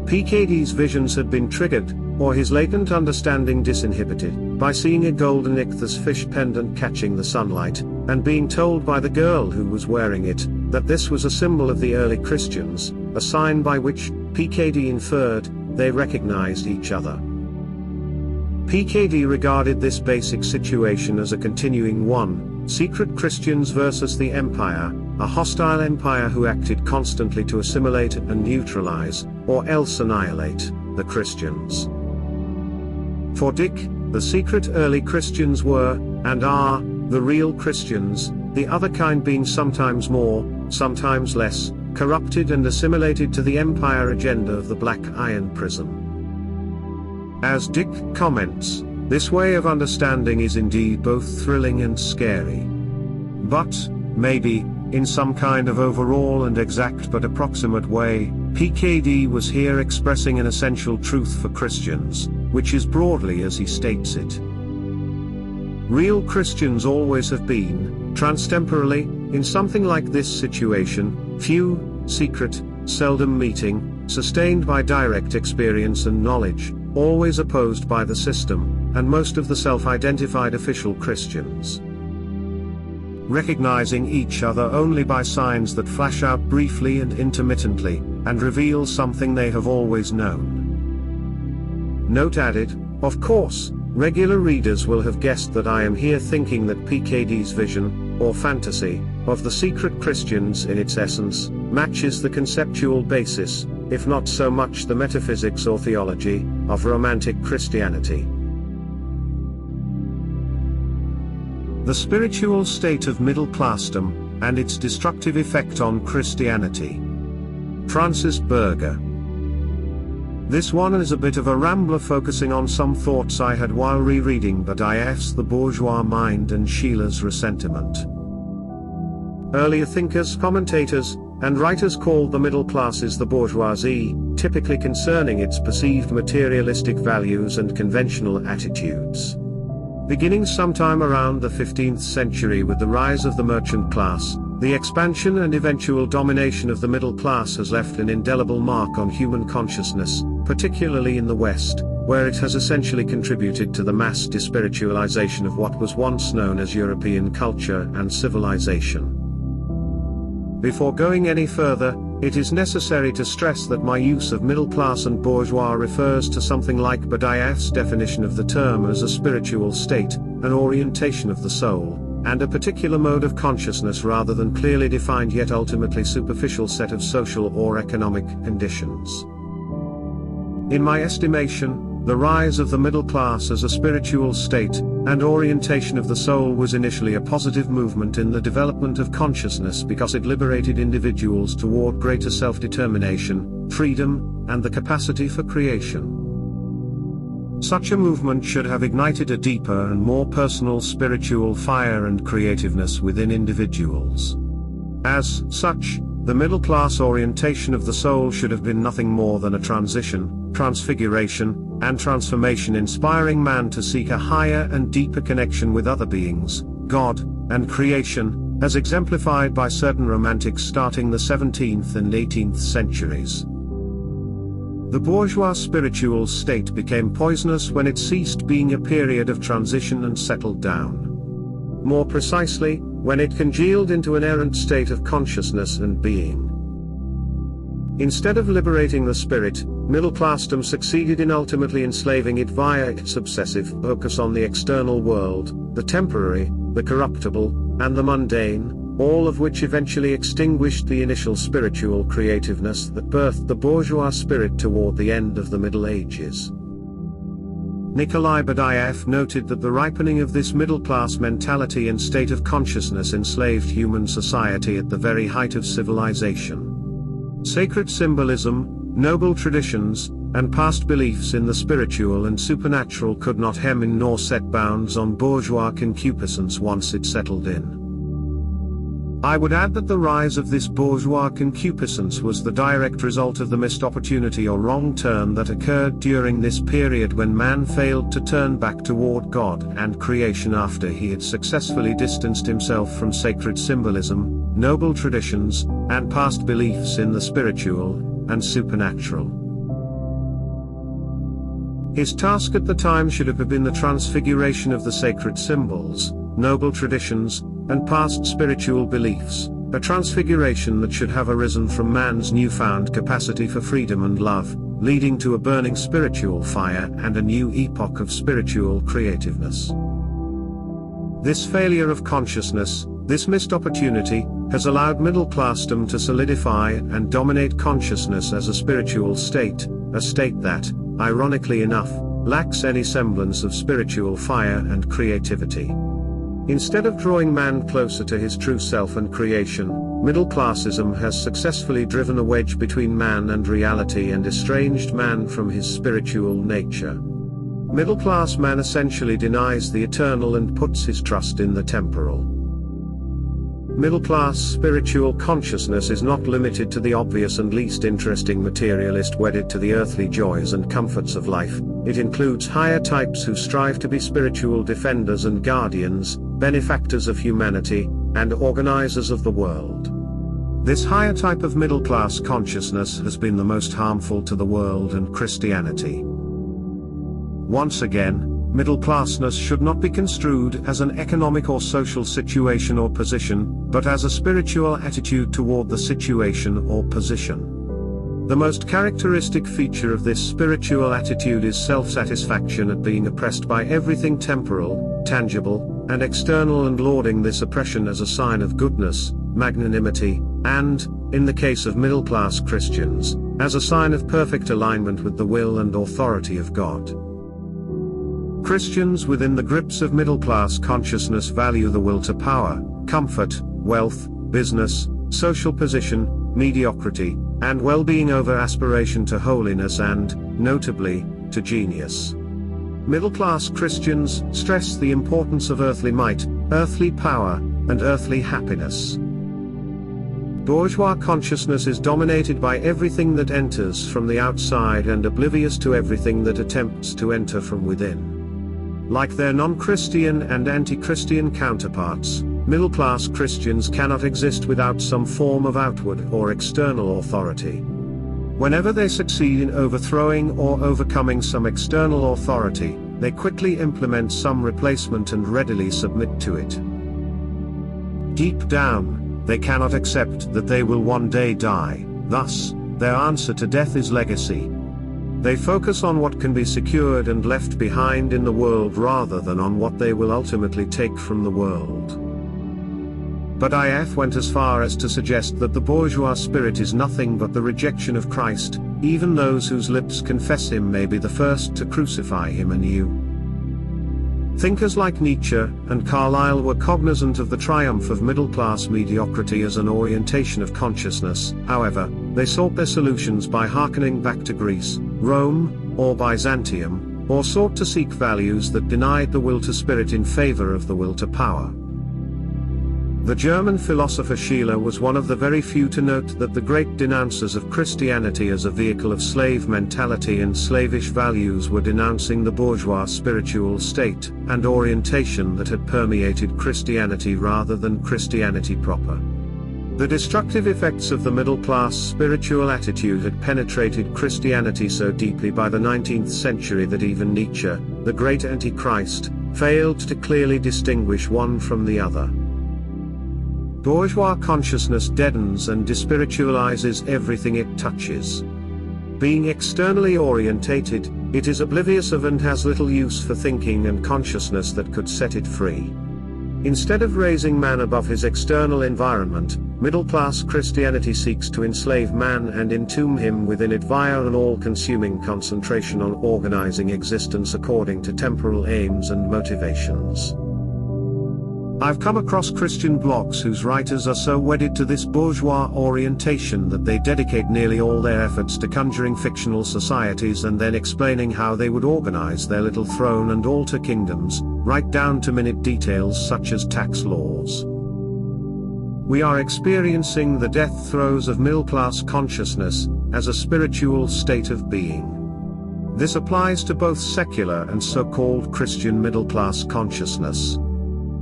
PKD's visions had been triggered, or his latent understanding disinhibited, by seeing a golden ichthus fish pendant catching the sunlight, and being told by the girl who was wearing it, that this was a symbol of the early Christians, a sign by which, PKD inferred, they recognized each other. PKD regarded this basic situation as a continuing one: secret Christians versus the Empire, a hostile empire who acted constantly to assimilate and neutralize, or else annihilate, the Christians. For Dick, the secret early Christians were, and are, the real Christians, the other kind being sometimes more, sometimes less, corrupted and assimilated to the empire agenda of the Black Iron Prison. As Dick comments, this way of understanding is indeed both thrilling and scary. But, maybe, in some kind of overall and exact but approximate way, PKD was here expressing an essential truth for Christians, which is broadly as he states it. Real Christians always have been, transtemporally, in something like this situation, few, secret, seldom meeting, sustained by direct experience and knowledge, always opposed by the system, and most of the self-identified official Christians. Recognizing each other only by signs that flash out briefly and intermittently, and reveal something they have always known. Note added, of course, regular readers will have guessed that I am here thinking that PKD's vision, or fantasy, of the secret Christians in its essence, matches the conceptual basis, if not so much the metaphysics or theology, of Romantic Christianity. The spiritual state of Middle-Classdom, and its destructive effect on Christianity. Francis Berger. This one is a bit of a rambler focusing on some thoughts I had while rereading Budapest, The Bourgeois Mind and Sheila's Resentiment. Earlier thinkers, commentators, and writers called the middle classes the bourgeoisie, typically concerning its perceived materialistic values and conventional attitudes. Beginning sometime around the 15th century with the rise of the merchant class, the expansion and eventual domination of the middle class has left an indelible mark on human consciousness, particularly in the West, where it has essentially contributed to the mass despiritualization of what was once known as European culture and civilization. Before going any further, it is necessary to stress that my use of middle class and bourgeois refers to something like Budapest's definition of the term as a spiritual state, an orientation of the soul, and a particular mode of consciousness rather than clearly defined yet ultimately superficial set of social or economic conditions. In my estimation, the rise of the middle class as a spiritual state and orientation of the soul was initially a positive movement in the development of consciousness because it liberated individuals toward greater self-determination, freedom, and the capacity for creation. Such a movement should have ignited a deeper and more personal spiritual fire and creativeness within individuals. As such, the middle-class orientation of the soul should have been nothing more than a transition, transfiguration, and transformation inspiring man to seek a higher and deeper connection with other beings, God, and creation, as exemplified by certain romantics starting the 17th and 18th centuries. The bourgeois spiritual state became poisonous when it ceased being a period of transition and settled down. More precisely, when it congealed into an errant state of consciousness and being. Instead of liberating the spirit, Middle-Classdom succeeded in ultimately enslaving it via its obsessive focus on the external world, the temporary, the corruptible, and the mundane, all of which eventually extinguished the initial spiritual creativeness that birthed the bourgeois spirit toward the end of the Middle Ages. Nikolai Berdyaev noted that the ripening of this middle-class mentality and state of consciousness enslaved human society at the very height of civilization. Sacred symbolism, noble traditions, and past beliefs in the spiritual and supernatural could not hem in nor set bounds on bourgeois concupiscence once it settled in. I would add that the rise of this bourgeois concupiscence was the direct result of the missed opportunity or wrong turn that occurred during this period when man failed to turn back toward God and creation after he had successfully distanced himself from sacred symbolism, noble traditions, and past beliefs in the spiritual and supernatural. His task at the time should have been the transfiguration of the sacred symbols, noble traditions, and past spiritual beliefs, a transfiguration that should have arisen from man's newfound capacity for freedom and love, leading to a burning spiritual fire and a new epoch of spiritual creativeness. This failure of consciousness, this missed opportunity, has allowed middle-classdom to solidify and dominate consciousness as a spiritual state, a state that, ironically enough, lacks any semblance of spiritual fire and creativity. Instead of drawing man closer to his true self and creation, middle-classism has successfully driven a wedge between man and reality and estranged man from his spiritual nature. Middle-class man essentially denies the eternal and puts his trust in the temporal. Middle-class spiritual consciousness is not limited to the obvious and least interesting materialist wedded to the earthly joys and comforts of life. It includes higher types who strive to be spiritual defenders and guardians, benefactors of humanity, and organizers of the world. This higher type of middle-class consciousness has been the most harmful to the world and Christianity. Once again, middle-classness should not be construed as an economic or social situation or position, but as a spiritual attitude toward the situation or position. The most characteristic feature of this spiritual attitude is self-satisfaction at being oppressed by everything temporal, tangible, and external, and lauding this oppression as a sign of goodness, magnanimity, and, in the case of middle-class Christians, as a sign of perfect alignment with the will and authority of God. Christians within the grips of middle-class consciousness value the will to power, comfort, wealth, business, social position, mediocrity, and well-being over aspiration to holiness and, notably, to genius. Middle-class Christians stress the importance of earthly might, earthly power, and earthly happiness. Bourgeois consciousness is dominated by everything that enters from the outside and oblivious to everything that attempts to enter from within. Like their non-Christian and anti-Christian counterparts, middle-class Christians cannot exist without some form of outward or external authority. Whenever they succeed in overthrowing or overcoming some external authority, they quickly implement some replacement and readily submit to it. Deep down, they cannot accept that they will one day die, thus, their answer to death is legacy. They focus on what can be secured and left behind in the world rather than on what they will ultimately take from the world. But IF went as far as to suggest that the bourgeois spirit is nothing but the rejection of Christ. Even those whose lips confess him may be the first to crucify him anew. Thinkers like Nietzsche and Carlyle were cognizant of the triumph of middle-class mediocrity as an orientation of consciousness. However, they sought their solutions by hearkening back to Greece, Rome, or Byzantium, or sought to seek values that denied the will to spirit in favor of the will to power. The German philosopher Schiller was one of the very few to note that the great denouncers of Christianity as a vehicle of slave mentality and slavish values were denouncing the bourgeois spiritual state and orientation that had permeated Christianity rather than Christianity proper. The destructive effects of the middle-class spiritual attitude had penetrated Christianity so deeply by the 19th century that even Nietzsche, the great antichrist, failed to clearly distinguish one from the other. Bourgeois consciousness deadens and despiritualizes everything it touches. Being externally orientated, it is oblivious of and has little use for thinking and consciousness that could set it free. Instead of raising man above his external environment, middle-class Christianity seeks to enslave man and entomb him within it via an all-consuming concentration on organizing existence according to temporal aims and motivations. I've come across Christian blogs whose writers are so wedded to this bourgeois orientation that they dedicate nearly all their efforts to conjuring fictional societies and then explaining how they would organize their little throne and altar kingdoms, right down to minute details such as tax laws. We are experiencing the death throes of middle-class consciousness as a spiritual state of being. This applies to both secular and so-called Christian middle-class consciousness.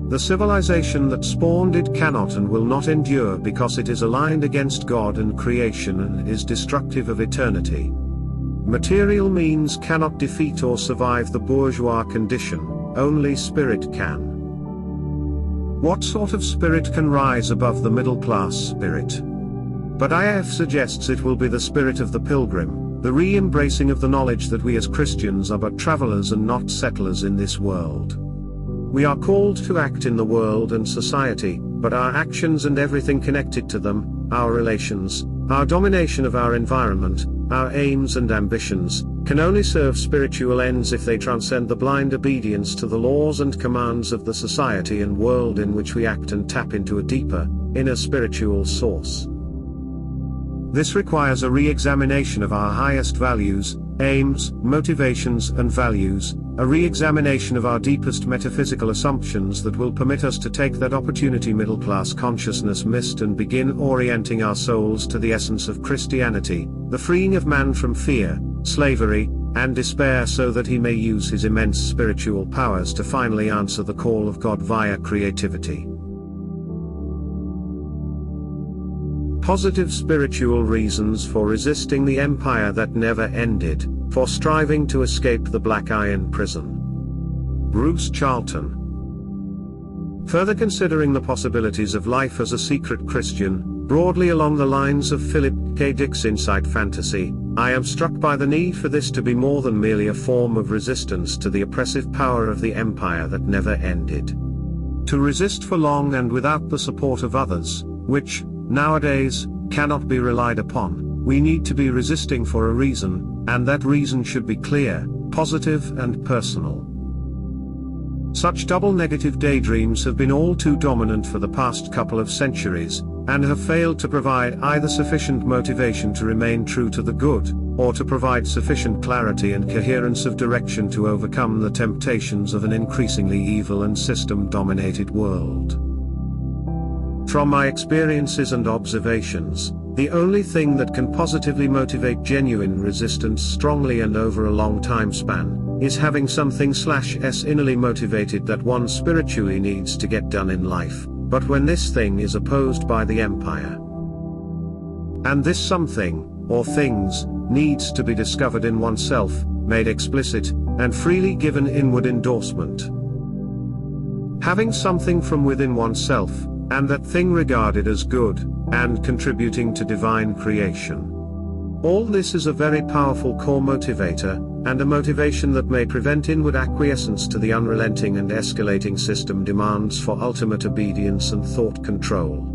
The civilization that spawned it cannot and will not endure because it is aligned against God and creation and is destructive of eternity. Material means cannot defeat or survive the bourgeois condition, only spirit can. What sort of spirit can rise above the middle-class spirit? But IF suggests it will be the spirit of the pilgrim, the re-embracing of the knowledge that we as Christians are but travelers and not settlers in this world. We are called to act in the world and society, but our actions and everything connected to them, our relations, our domination of our environment, our aims and ambitions, can only serve spiritual ends if they transcend the blind obedience to the laws and commands of the society and world in which we act and tap into a deeper, inner spiritual source. This requires a re-examination of our highest values, aims, motivations and values, a re-examination of our deepest metaphysical assumptions that will permit us to take that opportunity middle-class consciousness missed and begin orienting our souls to the essence of Christianity, the freeing of man from fear, slavery, and despair so that he may use his immense spiritual powers to finally answer the call of God via creativity. Positive spiritual reasons for resisting the empire that never ended, for striving to escape the black iron prison. Bruce Charlton. Further considering the possibilities of life as a secret Christian, broadly along the lines of Philip K. Dick's insight fantasy, I am struck by the need for this to be more than merely a form of resistance to the oppressive power of the empire that never ended. To resist for long and without the support of others, which, nowadays, cannot be relied upon, we need to be resisting for a reason, and that reason should be clear, positive and personal. Such double negative daydreams have been all too dominant for the past couple of centuries, and have failed to provide either sufficient motivation to remain true to the good, or to provide sufficient clarity and coherence of direction to overcome the temptations of an increasingly evil and system-dominated world. From my experiences and observations, the only thing that can positively motivate genuine resistance strongly and over a long time span, is having something/s innerly motivated that one spiritually needs to get done in life, but when this thing is opposed by the empire. And this something, or things, needs to be discovered in oneself, made explicit, and freely given inward endorsement. Having something from within oneself, and that thing regarded as good, and contributing to divine creation. All this is a very powerful core motivator, and a motivation that may prevent inward acquiescence to the unrelenting and escalating system demands for ultimate obedience and thought control.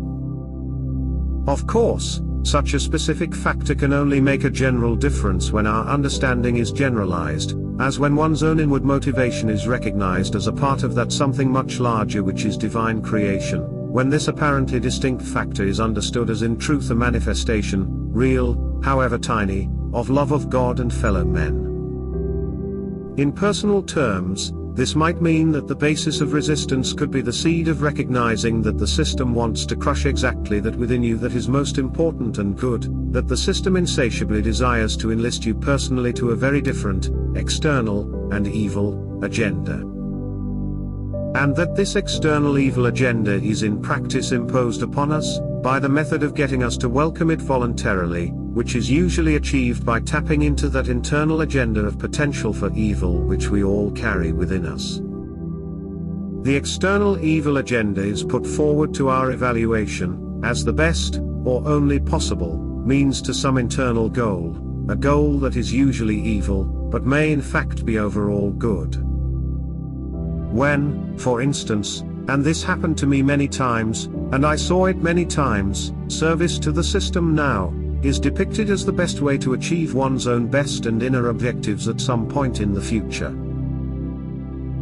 Of course, such a specific factor can only make a general difference when our understanding is generalized, as when one's own inward motivation is recognized as a part of that something much larger which is divine creation, when this apparently distinct factor is understood as in truth a manifestation, real, however tiny, of love of God and fellow men. In personal terms, this might mean that the basis of resistance could be the seed of recognizing that the system wants to crush exactly that within you that is most important and good, that the system insatiably desires to enlist you personally to a very different, external, and evil agenda. And that this external evil agenda is in practice imposed upon us, by the method of getting us to welcome it voluntarily, which is usually achieved by tapping into that internal agenda of potential for evil which we all carry within us. The external evil agenda is put forward to our evaluation, as the best, or only possible, means to some internal goal, a goal that is usually evil, but may in fact be overall good. When, for instance, and this happened to me many times, and I saw it many times, service to the system now, is depicted as the best way to achieve one's own best and inner objectives at some point in the future.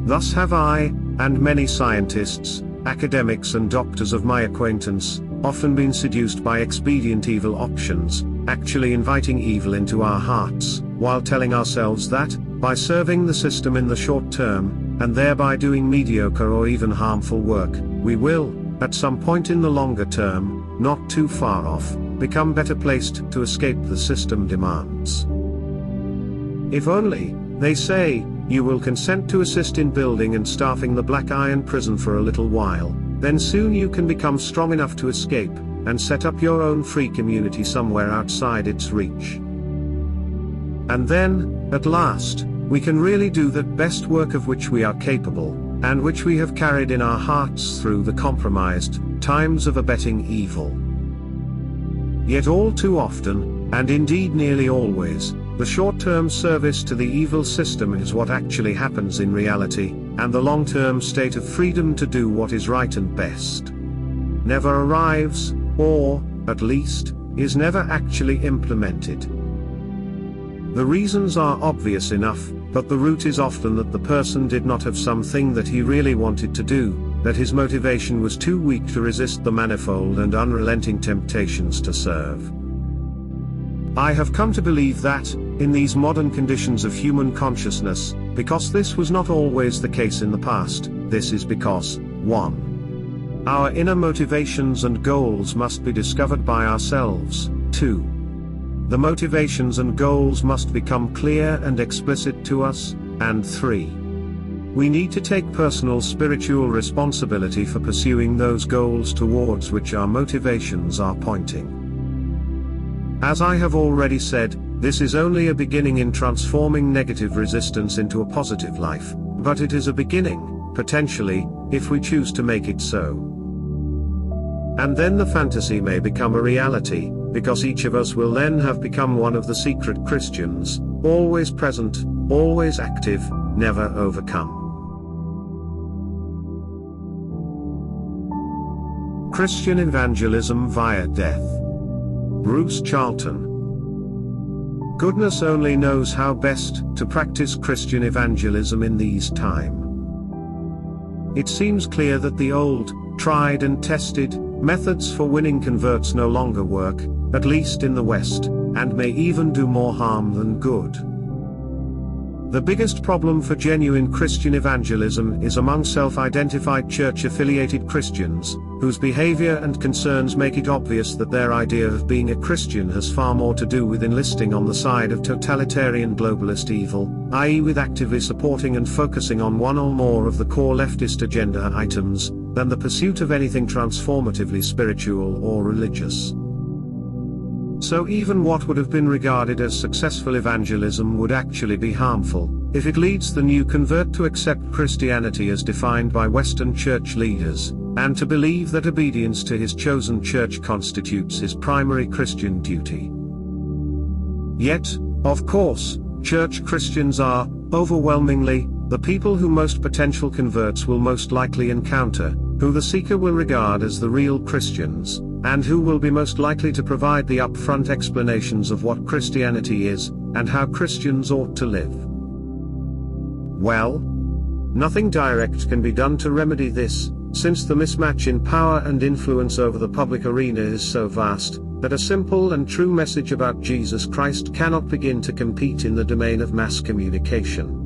Thus have I, and many scientists, academics and doctors of my acquaintance, often been seduced by expedient evil options, actually inviting evil into our hearts, while telling ourselves that, by serving the system in the short term, and thereby doing mediocre or even harmful work, we will, at some point in the longer term, not too far off, become better placed to escape the system demands. If only, they say, you will consent to assist in building and staffing the black iron prison for a little while, then soon you can become strong enough to escape, and set up your own free community somewhere outside its reach. And then, at last, we can really do that best work of which we are capable, and which we have carried in our hearts through the compromised times of abetting evil. Yet all too often, and indeed nearly always, the short-term service to the evil system is what actually happens in reality, and the long-term state of freedom to do what is right and best never arrives, or, at least, is never actually implemented. The reasons are obvious enough, but the root is often that the person did not have something that he really wanted to do, that his motivation was too weak to resist the manifold and unrelenting temptations to serve. I have come to believe that, in these modern conditions of human consciousness, because this was not always the case in the past, this is because, 1. Our inner motivations and goals must be discovered by ourselves. 2. The motivations and goals must become clear and explicit to us. And 3. We need to take personal spiritual responsibility for pursuing those goals towards which our motivations are pointing. As I have already said, this is only a beginning in transforming negative resistance into a positive life, but it is a beginning, potentially, if we choose to make it so. And then the fantasy may become a reality, because each of us will then have become one of the secret Christians, always present, always active, never overcome. Christian evangelism via death. Bruce Charlton. Goodness only knows how best to practice Christian evangelism in these times. It seems clear that the old, tried and tested, methods for winning converts no longer work, at least in the West, and may even do more harm than good. The biggest problem for genuine Christian evangelism is among self-identified church-affiliated Christians, whose behavior and concerns make it obvious that their idea of being a Christian has far more to do with enlisting on the side of totalitarian globalist evil, i.e. with actively supporting and focusing on one or more of the core leftist agenda items, than the pursuit of anything transformatively spiritual or religious. So even what would have been regarded as successful evangelism would actually be harmful, if it leads the new convert to accept Christianity as defined by Western church leaders, and to believe that obedience to his chosen church constitutes his primary Christian duty. Yet, of course, church Christians are, overwhelmingly, the people who most potential converts will most likely encounter, who the seeker will regard as the real Christians, and who will be most likely to provide the upfront explanations of what Christianity is, and how Christians ought to live. Well, nothing direct can be done to remedy this, since the mismatch in power and influence over the public arena is so vast, that a simple and true message about Jesus Christ cannot begin to compete in the domain of mass communication.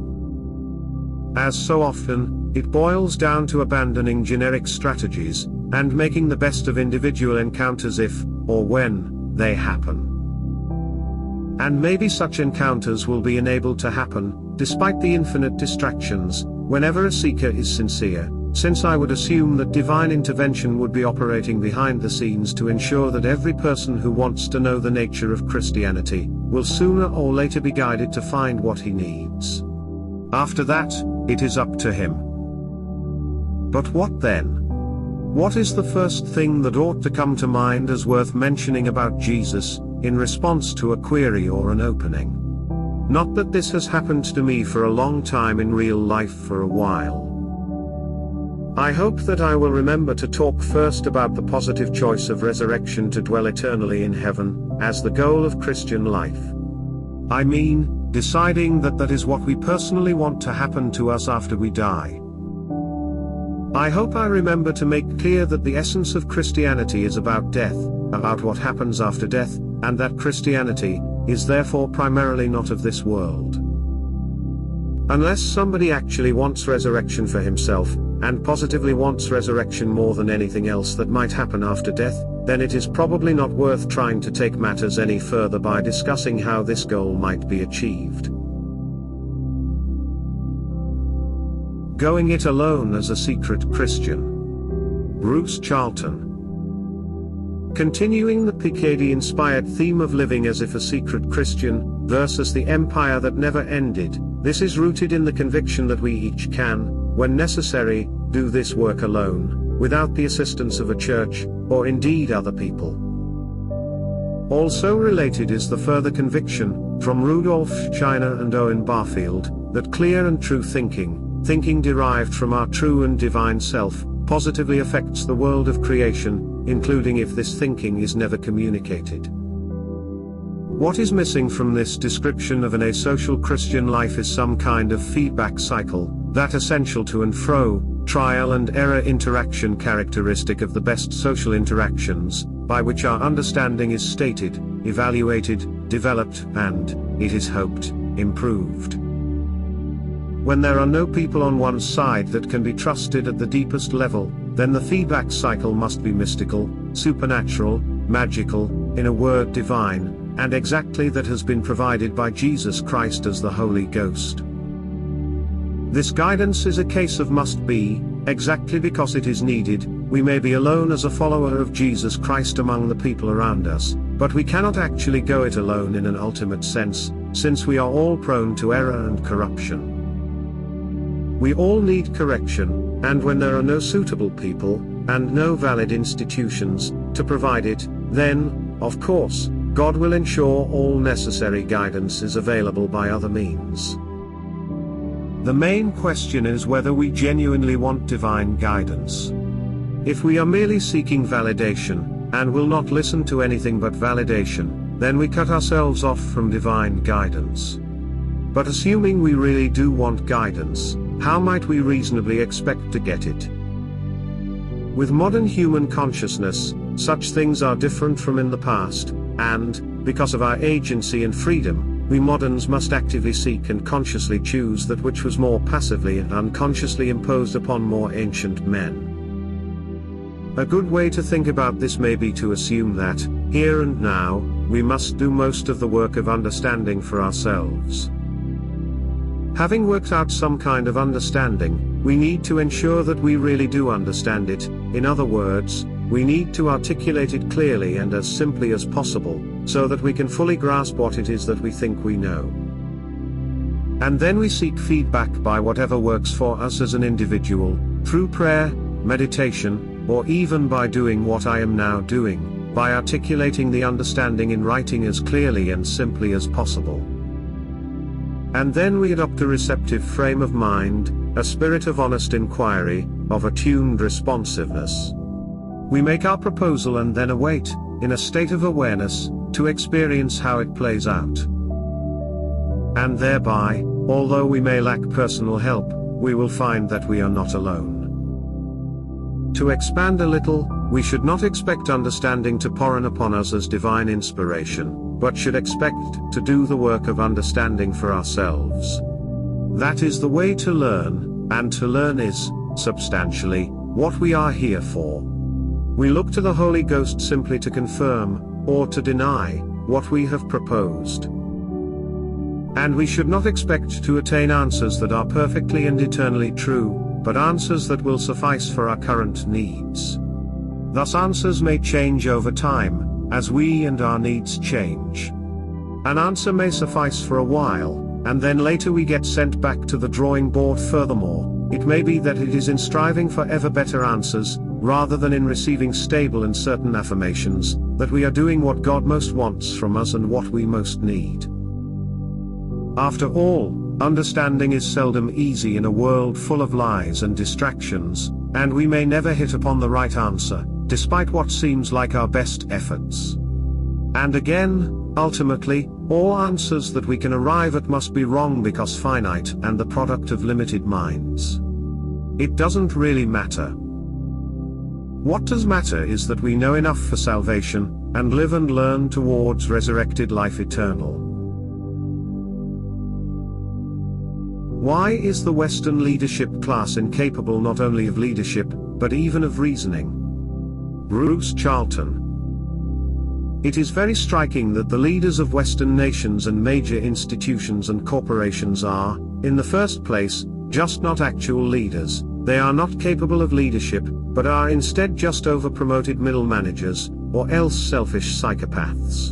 As so often, it boils down to abandoning generic strategies, and making the best of individual encounters if, or when, they happen. And maybe such encounters will be enabled to happen, despite the infinite distractions, whenever a seeker is sincere, since I would assume that divine intervention would be operating behind the scenes to ensure that every person who wants to know the nature of Christianity, will sooner or later be guided to find what he needs. After that, it is up to him. But what then? What is the first thing that ought to come to mind as worth mentioning about Jesus, in response to a query or an opening? Not that this has happened to me for a long time in real life for a while. I hope that I will remember to talk first about the positive choice of resurrection to dwell eternally in heaven, as the goal of Christian life. I mean, deciding that that is what we personally want to happen to us after we die. I hope I remember to make clear that the essence of Christianity is about death, about what happens after death, and that Christianity is therefore primarily not of this world. Unless somebody actually wants resurrection for himself, and positively wants resurrection more than anything else that might happen after death, then it is probably not worth trying to take matters any further by discussing how this goal might be achieved. Going it alone as a secret Christian. Bruce Charlton. Continuing the Piketty-inspired theme of living as if a secret Christian, versus the empire that never ended, this is rooted in the conviction that we each can, when necessary, do this work alone, without the assistance of a church, or indeed other people. Also related is the further conviction, from Rudolf Steiner and Owen Barfield, that clear and true thinking derived from our true and divine self, positively affects the world of creation, including if this thinking is never communicated. What is missing from this description of an asocial Christian life is some kind of feedback cycle, that essential to and fro, trial and error interaction characteristic of the best social interactions, by which our understanding is stated, evaluated, developed, and, it is hoped, improved. When there are no people on one side that can be trusted at the deepest level, then the feedback cycle must be mystical, supernatural, magical, in a word divine, and exactly that has been provided by Jesus Christ as the Holy Ghost. This guidance is a case of must be, exactly because it is needed. We may be alone as a follower of Jesus Christ among the people around us, but we cannot actually go it alone in an ultimate sense, since we are all prone to error and corruption. We all need correction, and when there are no suitable people, and no valid institutions, to provide it, then, of course, God will ensure all necessary guidance is available by other means. The main question is whether we genuinely want divine guidance. If we are merely seeking validation, and will not listen to anything but validation, then we cut ourselves off from divine guidance. But assuming we really do want guidance, how might we reasonably expect to get it? With modern human consciousness, such things are different from in the past, and, because of our agency and freedom, we moderns must actively seek and consciously choose that which was more passively and unconsciously imposed upon more ancient men. A good way to think about this may be to assume that, here and now, we must do most of the work of understanding for ourselves. Having worked out some kind of understanding, we need to ensure that we really do understand it. In other words, we need to articulate it clearly and as simply as possible, so that we can fully grasp what it is that we think we know. And then we seek feedback by whatever works for us as an individual, through prayer, meditation, or even by doing what I am now doing, by articulating the understanding in writing as clearly and simply as possible. And then we adopt a receptive frame of mind, a spirit of honest inquiry, of attuned responsiveness. We make our proposal and then await, in a state of awareness, to experience how it plays out. And thereby, although we may lack personal help, we will find that we are not alone. To expand a little, we should not expect understanding to pour in upon us as divine inspiration, but should expect to do the work of understanding for ourselves. That is the way to learn, and to learn is, substantially, what we are here for. We look to the Holy Ghost simply to confirm, or to deny, what we have proposed. And we should not expect to attain answers that are perfectly and eternally true, but answers that will suffice for our current needs. Thus answers may change over time, as we and our needs change. An answer may suffice for a while, and then later we get sent back to the drawing board. Furthermore, it may be that it is in striving for ever better answers, rather than in receiving stable and certain affirmations, that we are doing what God most wants from us and what we most need. After all, understanding is seldom easy in a world full of lies and distractions, and we may never hit upon the right answer, despite what seems like our best efforts. And again, ultimately, all answers that we can arrive at must be wrong because finite and the product of limited minds. It doesn't really matter. What does matter is that we know enough for salvation, and live and learn towards resurrected life eternal. Why is the Western leadership class incapable not only of leadership, but even of reasoning? Bruce Charlton. It is very striking that the leaders of Western nations and major institutions and corporations are, in the first place, just not actual leaders. They are not capable of leadership, but are instead just over-promoted middle managers, or else selfish psychopaths.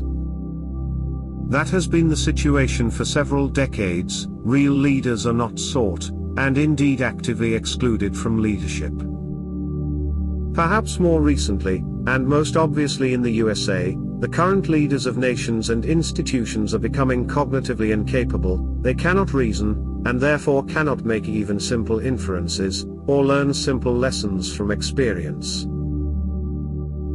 That has been the situation for several decades. Real leaders are not sought, and indeed actively excluded from leadership. Perhaps more recently, and most obviously in the USA, the current leaders of nations and institutions are becoming cognitively incapable. They cannot reason, and therefore cannot make even simple inferences, or learn simple lessons from experience.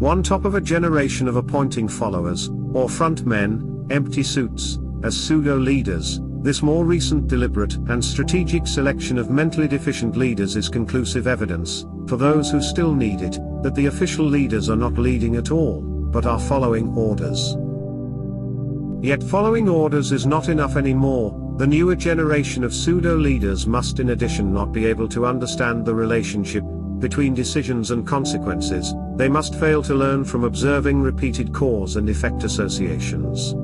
One top of a generation of appointing followers, or front men, empty suits, as pseudo-leaders. This more recent deliberate and strategic selection of mentally deficient leaders is conclusive evidence, for those who still need it, that the official leaders are not leading at all, but are following orders. Yet following orders is not enough anymore. The newer generation of pseudo-leaders must in addition not be able to understand the relationship between decisions and consequences. They must fail to learn from observing repeated cause and effect associations.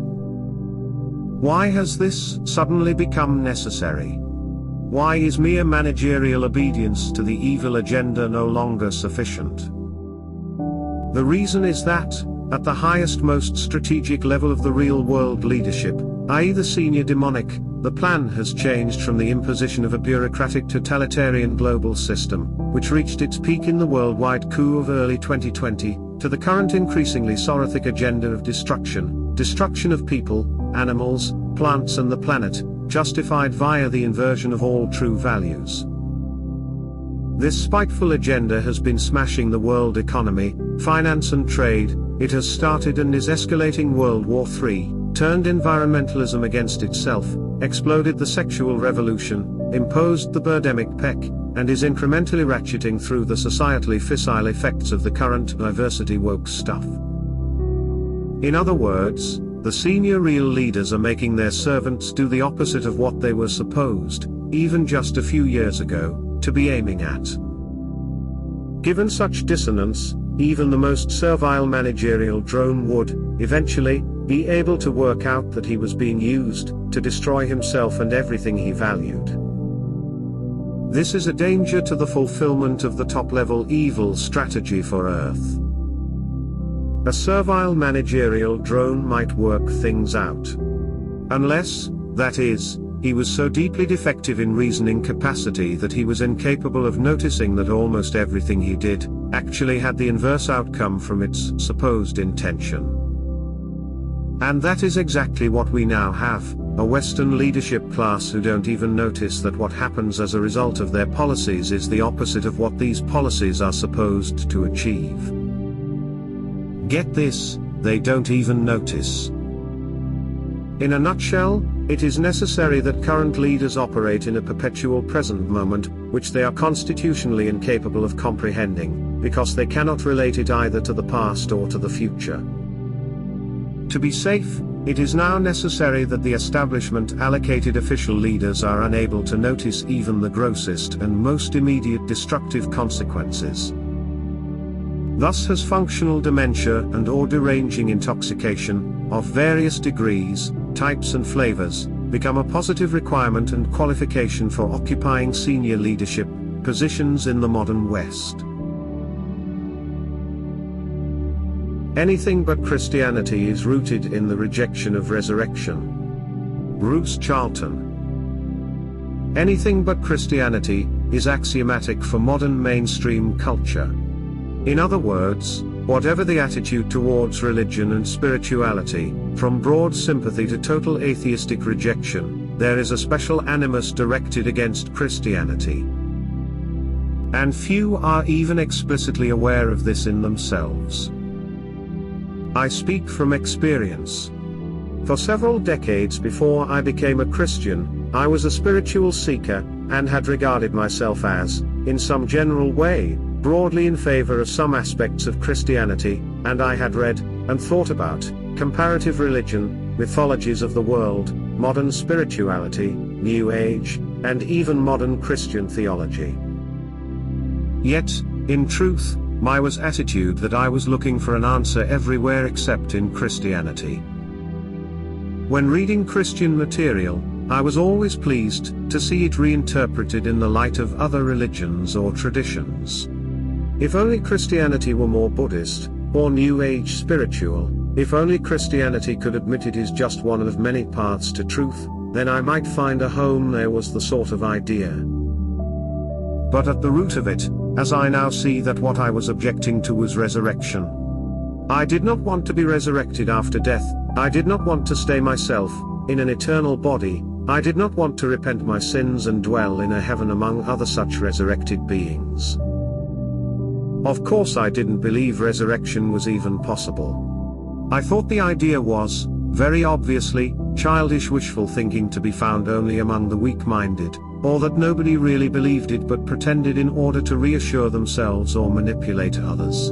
Why has this suddenly become necessary? Why is mere managerial obedience to the evil agenda no longer sufficient? The reason is that, at the highest most strategic level of the real-world leadership, i.e. the senior demonic, the plan has changed from the imposition of a bureaucratic totalitarian global system, which reached its peak in the worldwide coup of early 2020, to the current increasingly sorothic agenda of destruction of people, animals, plants and the planet, justified via the inversion of all true values. This spiteful agenda has been smashing the world economy, finance and trade. It has started and is escalating World War III, turned environmentalism against itself, exploded the sexual revolution, imposed the Birdemic peck, and is incrementally ratcheting through the societally fissile effects of the current diversity woke stuff. In other words, the senior real leaders are making their servants do the opposite of what they were supposed, even just a few years ago, to be aiming at. Given such dissonance, even the most servile managerial drone would, eventually, be able to work out that he was being used to destroy himself and everything he valued. This is a danger to the fulfillment of the top-level evil strategy for Earth. A servile managerial drone might work things out. Unless, that is, he was so deeply defective in reasoning capacity that he was incapable of noticing that almost everything he did actually had the inverse outcome from its supposed intention. And that is exactly what we now have, a Western leadership class who don't even notice that what happens as a result of their policies is the opposite of what these policies are supposed to achieve. Get this, they don't even notice. In a nutshell, it is necessary that current leaders operate in a perpetual present moment, which they are constitutionally incapable of comprehending, because they cannot relate it either to the past or to the future. To be safe, it is now necessary that the establishment allocated official leaders are unable to notice even the grossest and most immediate destructive consequences. Thus has functional dementia and/or deranging intoxication, of various degrees, types and flavors, become a positive requirement and qualification for occupying senior leadership positions in the modern West. Anything but Christianity is rooted in the rejection of resurrection. Bruce Charlton. Anything but Christianity is axiomatic for modern mainstream culture. In other words, whatever the attitude towards religion and spirituality, from broad sympathy to total atheistic rejection, there is a special animus directed against Christianity. And few are even explicitly aware of this in themselves. I speak from experience. For several decades before I became a Christian, I was a spiritual seeker, and had regarded myself as, in some general way, broadly in favor of some aspects of Christianity, and I had read, and thought about, comparative religion, mythologies of the world, modern spirituality, New Age, and even modern Christian theology. Yet, in truth, my attitude that I was looking for an answer everywhere except in Christianity. When reading Christian material, I was always pleased to see it reinterpreted in the light of other religions or traditions. If only Christianity were more Buddhist, or New Age spiritual. If only Christianity could admit it is just one of many paths to truth, then I might find a home there, was the sort of idea. But at the root of it, as I now see, that what I was objecting to was resurrection. I did not want to be resurrected after death. I did not want to stay myself in an eternal body. I did not want to repent my sins and dwell in a heaven among other such resurrected beings. Of course, I didn't believe resurrection was even possible. I thought the idea was, very obviously, childish wishful thinking to be found only among the weak-minded, or that nobody really believed it but pretended in order to reassure themselves or manipulate others.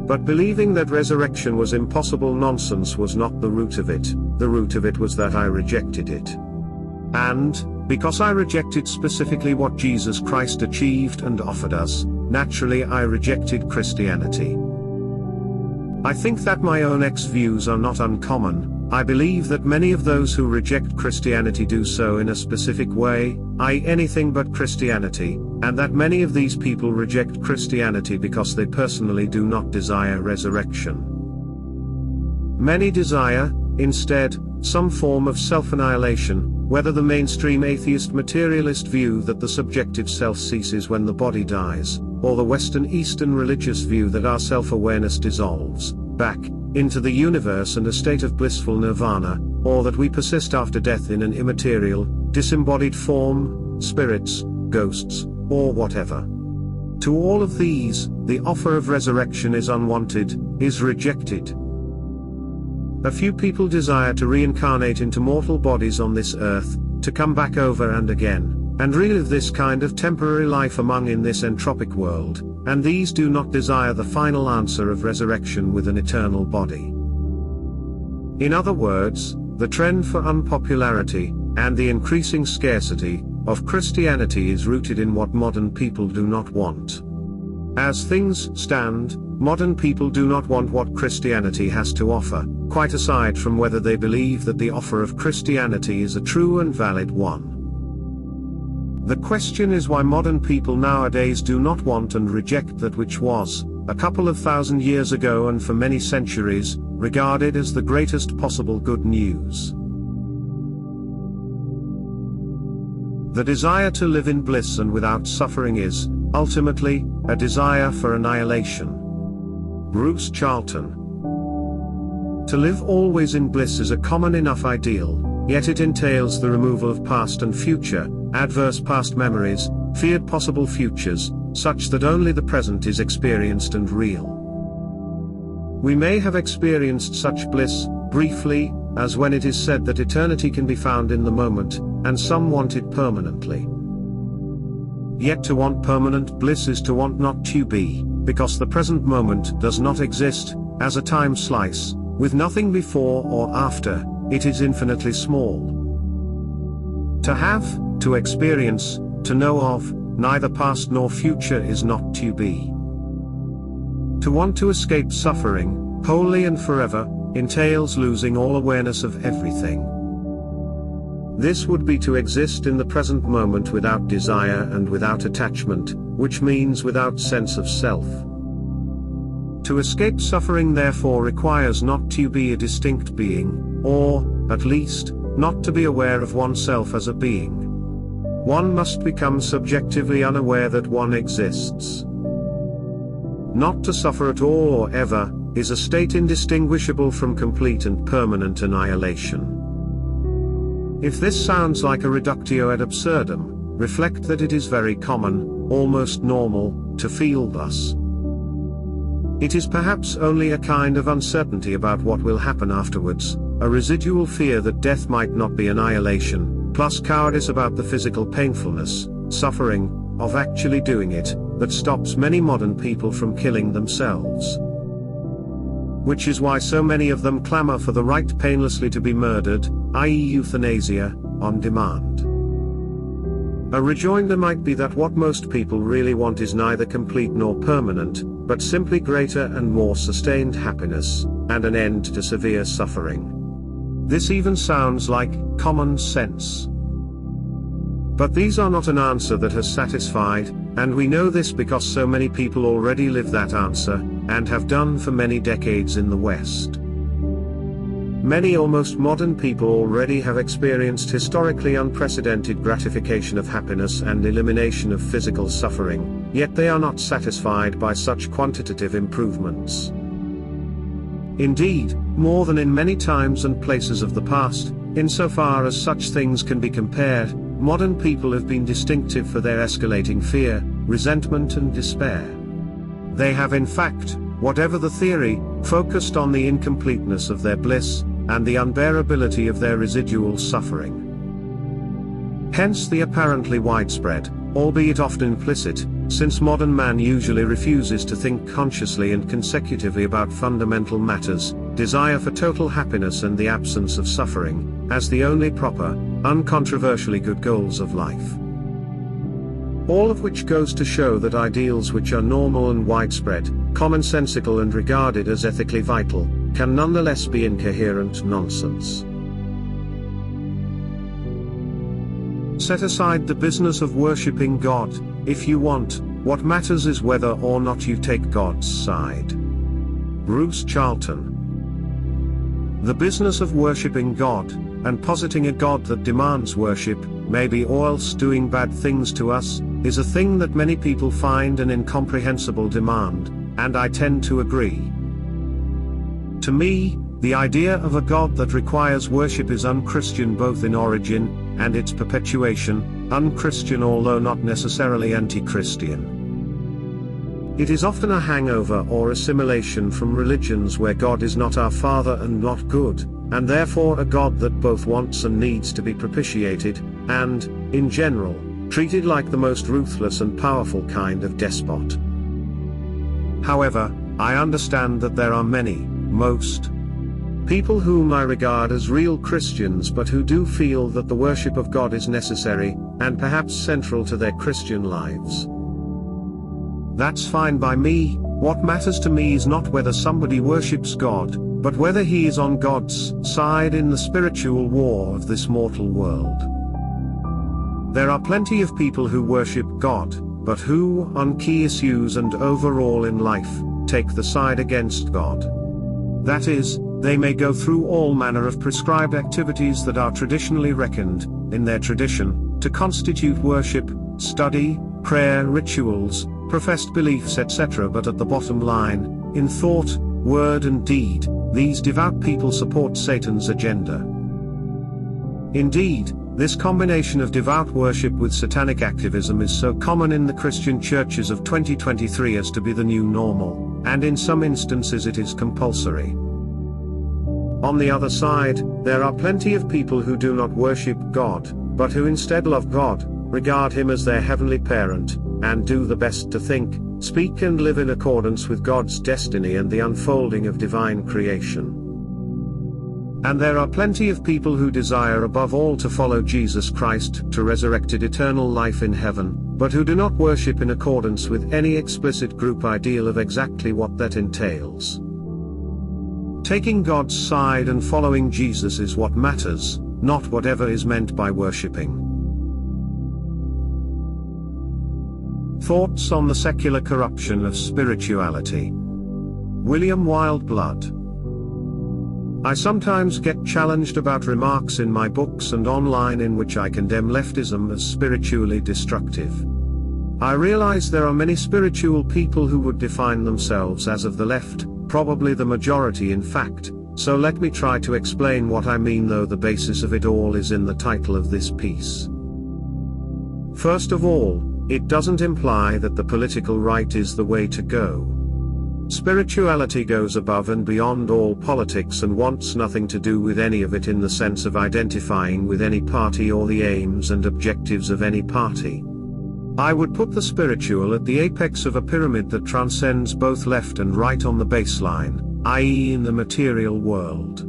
But believing that resurrection was impossible nonsense was not the root of it. The root of it was that I rejected it. And, because I rejected specifically what Jesus Christ achieved and offered us, naturally I rejected Christianity. I think that my own views are not uncommon. I believe that many of those who reject Christianity do so in a specific way, i.e. anything but Christianity, and that many of these people reject Christianity because they personally do not desire resurrection. Many desire, instead, some form of self-annihilation, whether the mainstream atheist materialist view that the subjective self ceases when the body dies, or the Western Eastern religious view that our self-awareness dissolves back into the universe and a state of blissful nirvana, or that we persist after death in an immaterial, disembodied form, spirits, ghosts, or whatever. To all of these, the offer of resurrection is unwanted, is rejected. A few people desire to reincarnate into mortal bodies on this earth, to come back over and again, and relive this kind of temporary life among in this entropic world, and these do not desire the final answer of resurrection with an eternal body. In other words, the trend for unpopularity, and the increasing scarcity, of Christianity is rooted in what modern people do not want. As things stand, modern people do not want what Christianity has to offer, quite aside from whether they believe that the offer of Christianity is a true and valid one. The question is why modern people nowadays do not want and reject that which was, a couple of thousand years ago and for many centuries, regarded as the greatest possible good news. The desire to live in bliss and without suffering is, ultimately, a desire for annihilation. Bruce Charlton. To live always in bliss is a common enough ideal, yet it entails the removal of past and future, adverse past memories, feared possible futures, such that only the present is experienced and real. We may have experienced such bliss, briefly, as when it is said that eternity can be found in the moment, and some want it permanently. Yet to want permanent bliss is to want not to be, because the present moment does not exist, as a time slice, with nothing before or after, it is infinitely small. To have, to experience, to know of, neither past nor future is not to be. To want to escape suffering, wholly and forever, entails losing all awareness of everything. This would be to exist in the present moment without desire and without attachment, which means without sense of self. To escape suffering therefore requires not to be a distinct being, or, at least, not to be aware of oneself as a being. One must become subjectively unaware that one exists. Not to suffer at all or ever, is a state indistinguishable from complete and permanent annihilation. If this sounds like a reductio ad absurdum, reflect that it is very common, almost normal, to feel thus. It is perhaps only a kind of uncertainty about what will happen afterwards, a residual fear that death might not be annihilation, plus cowardice about the physical painfulness, suffering, of actually doing it, that stops many modern people from killing themselves. Which is why so many of them clamor for the right painlessly to be murdered, i.e. euthanasia, on demand. A rejoinder might be that what most people really want is neither complete nor permanent, but simply greater and more sustained happiness, and an end to severe suffering. This even sounds like common sense. But these are not an answer that has satisfied, and we know this because so many people already live that answer, and have done for many decades in the West. Many almost modern people already have experienced historically unprecedented gratification of happiness and elimination of physical suffering, yet they are not satisfied by such quantitative improvements. Indeed, more than in many times and places of the past, insofar as such things can be compared, modern people have been distinctive for their escalating fear, resentment and despair. They have in fact, whatever the theory, focused on the incompleteness of their bliss, and the unbearability of their residual suffering. Hence the apparently widespread, albeit often implicit, since modern man usually refuses to think consciously and consecutively about fundamental matters, desire for total happiness and the absence of suffering, as the only proper, uncontroversially good goals of life. All of which goes to show that ideals which are normal and widespread, commonsensical and regarded as ethically vital, can nonetheless be incoherent nonsense. Set aside the business of worshipping God, if you want. What matters is whether or not you take God's side. Bruce Charlton. The business of worshipping God, and positing a God that demands worship, maybe or else doing bad things to us, is a thing that many people find an incomprehensible demand, and I tend to agree. To me, the idea of a God that requires worship is unchristian both in origin, and its perpetuation, unchristian although not necessarily anti-Christian. It is often a hangover or assimilation from religions where God is not our Father and not good, and therefore a God that both wants and needs to be propitiated, and, in general, treated like the most ruthless and powerful kind of despot. However, I understand that there are most people whom I regard as real Christians but who do feel that the worship of God is necessary, and perhaps central to their Christian lives. That's fine by me. What matters to me is not whether somebody worships God, but whether he is on God's side in the spiritual war of this mortal world. There are plenty of people who worship God, but who, on key issues and overall in life, take the side against God. That is, they may go through all manner of prescribed activities that are traditionally reckoned, in their tradition, to constitute worship, study, prayer, rituals, professed beliefs etc. But at the bottom line, in thought, word and deed, these devout people support Satan's agenda. Indeed, this combination of devout worship with satanic activism is so common in the Christian churches of 2023 as to be the new normal, and in some instances it is compulsory. On the other side, there are plenty of people who do not worship God, but who instead love God, regard him as their heavenly parent, and do the best to think, speak and live in accordance with God's destiny and the unfolding of divine creation. And there are plenty of people who desire above all to follow Jesus Christ to resurrected eternal life in heaven, but who do not worship in accordance with any explicit group ideal of exactly what that entails. Taking God's side and following Jesus is what matters, not whatever is meant by worshipping. Thoughts on the secular corruption of spirituality. William Wildblood. I sometimes get challenged about remarks in my books and online in which I condemn leftism as spiritually destructive. I realize there are many spiritual people who would define themselves as of the left, probably the majority in fact, so let me try to explain what I mean, though the basis of it all is in the title of this piece. First of all, it doesn't imply that the political right is the way to go. Spirituality goes above and beyond all politics and wants nothing to do with any of it in the sense of identifying with any party or the aims and objectives of any party. I would put the spiritual at the apex of a pyramid that transcends both left and right on the baseline, i.e. in the material world.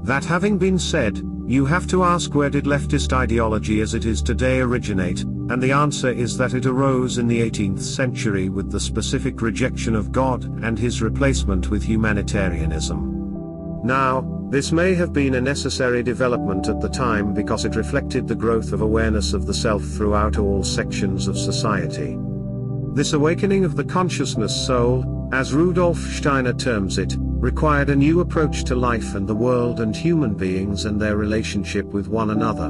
That having been said, you have to ask, where did leftist ideology as it is today originate, and the answer is that it arose in the 18th century with the specific rejection of God and his replacement with humanitarianism. Now, this may have been a necessary development at the time because it reflected the growth of awareness of the self throughout all sections of society. This awakening of the consciousness soul, as Rudolf Steiner terms it, required a new approach to life and the world and human beings and their relationship with one another.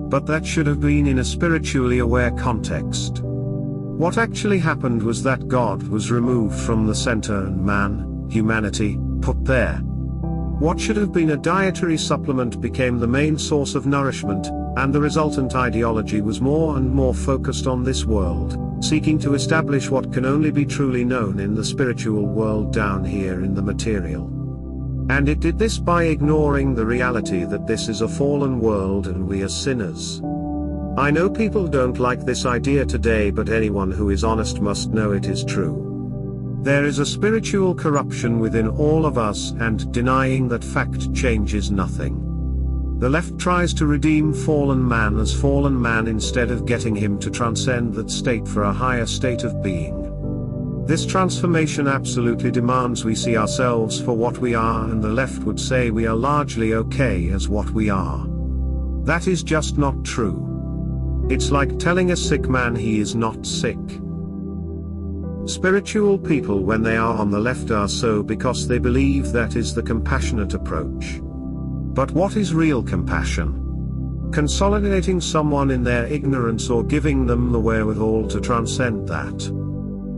But that should have been in a spiritually aware context. What actually happened was that God was removed from the center and man, humanity, put there. What should have been a dietary supplement became the main source of nourishment, and the resultant ideology was more and more focused on this world, seeking to establish what can only be truly known in the spiritual world down here in the material. And it did this by ignoring the reality that this is a fallen world and we are sinners. I know people don't like this idea today, but anyone who is honest must know it is true. There is a spiritual corruption within all of us, and denying that fact changes nothing. The left tries to redeem fallen man as fallen man instead of getting him to transcend that state for a higher state of being. This transformation absolutely demands we see ourselves for what we are, and the left would say we are largely okay as what we are. That is just not true. It's like telling a sick man he is not sick. Spiritual people, when they are on the left, are so because they believe that is the compassionate approach. But what is real compassion? Consolidating someone in their ignorance or giving them the wherewithal to transcend that?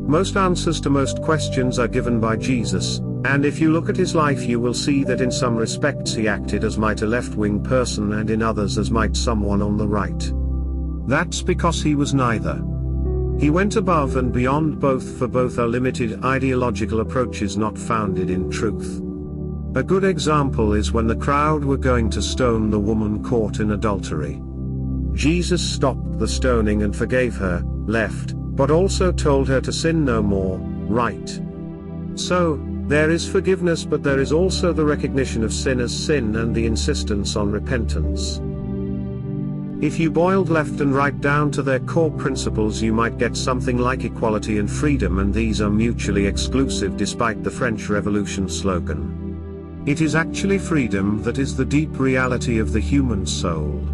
Most answers to most questions are given by Jesus, and if you look at his life you will see that in some respects he acted as might a left-wing person and in others as might someone on the right. That's because he was neither. He went above and beyond both, for both are limited ideological approaches not founded in truth. A good example is when the crowd were going to stone the woman caught in adultery. Jesus stopped the stoning and forgave her, left, but also told her to sin no more, right. So, there is forgiveness, but there is also the recognition of sin as sin and the insistence on repentance. If you boiled left and right down to their core principles, you might get something like equality and freedom, and these are mutually exclusive despite the French Revolution slogan. It is actually freedom that is the deep reality of the human soul.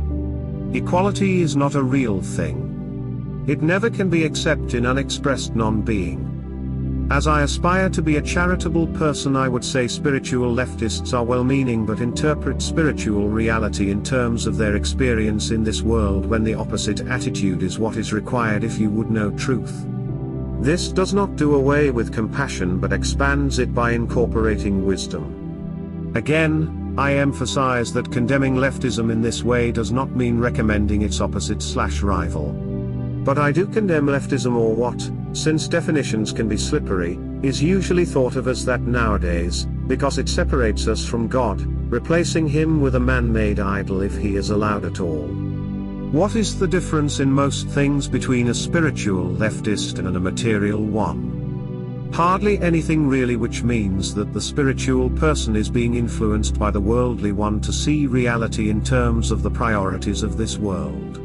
Equality is not a real thing. It never can be except in unexpressed non-being. As I aspire to be a charitable person, I would say spiritual leftists are well-meaning but interpret spiritual reality in terms of their experience in this world, when the opposite attitude is what is required if you would know truth. This does not do away with compassion but expands it by incorporating wisdom. Again, I emphasize that condemning leftism in this way does not mean recommending its opposite/rival. But I do condemn leftism, or what, since definitions can be slippery, is usually thought of as that nowadays, because it separates us from God, replacing him with a man-made idol if he is allowed at all. What is the difference in most things between a spiritual leftist and a material one? Hardly anything really, which means that the spiritual person is being influenced by the worldly one to see reality in terms of the priorities of this world.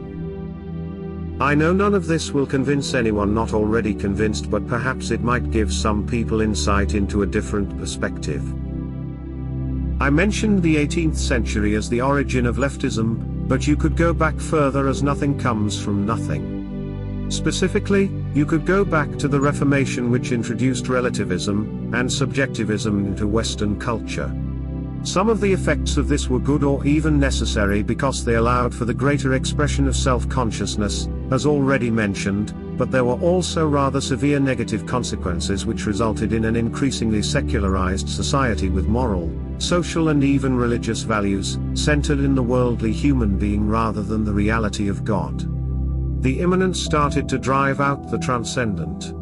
I know none of this will convince anyone not already convinced, but perhaps it might give some people insight into a different perspective. I mentioned the 18th century as the origin of leftism, but you could go back further, as nothing comes from nothing. Specifically, you could go back to the Reformation, which introduced relativism and subjectivism into Western culture. Some of the effects of this were good or even necessary because they allowed for the greater expression of self-consciousness, as already mentioned, but there were also rather severe negative consequences which resulted in an increasingly secularized society with moral, social and even religious values, centered in the worldly human being rather than the reality of God. The immanent started to drive out the transcendent.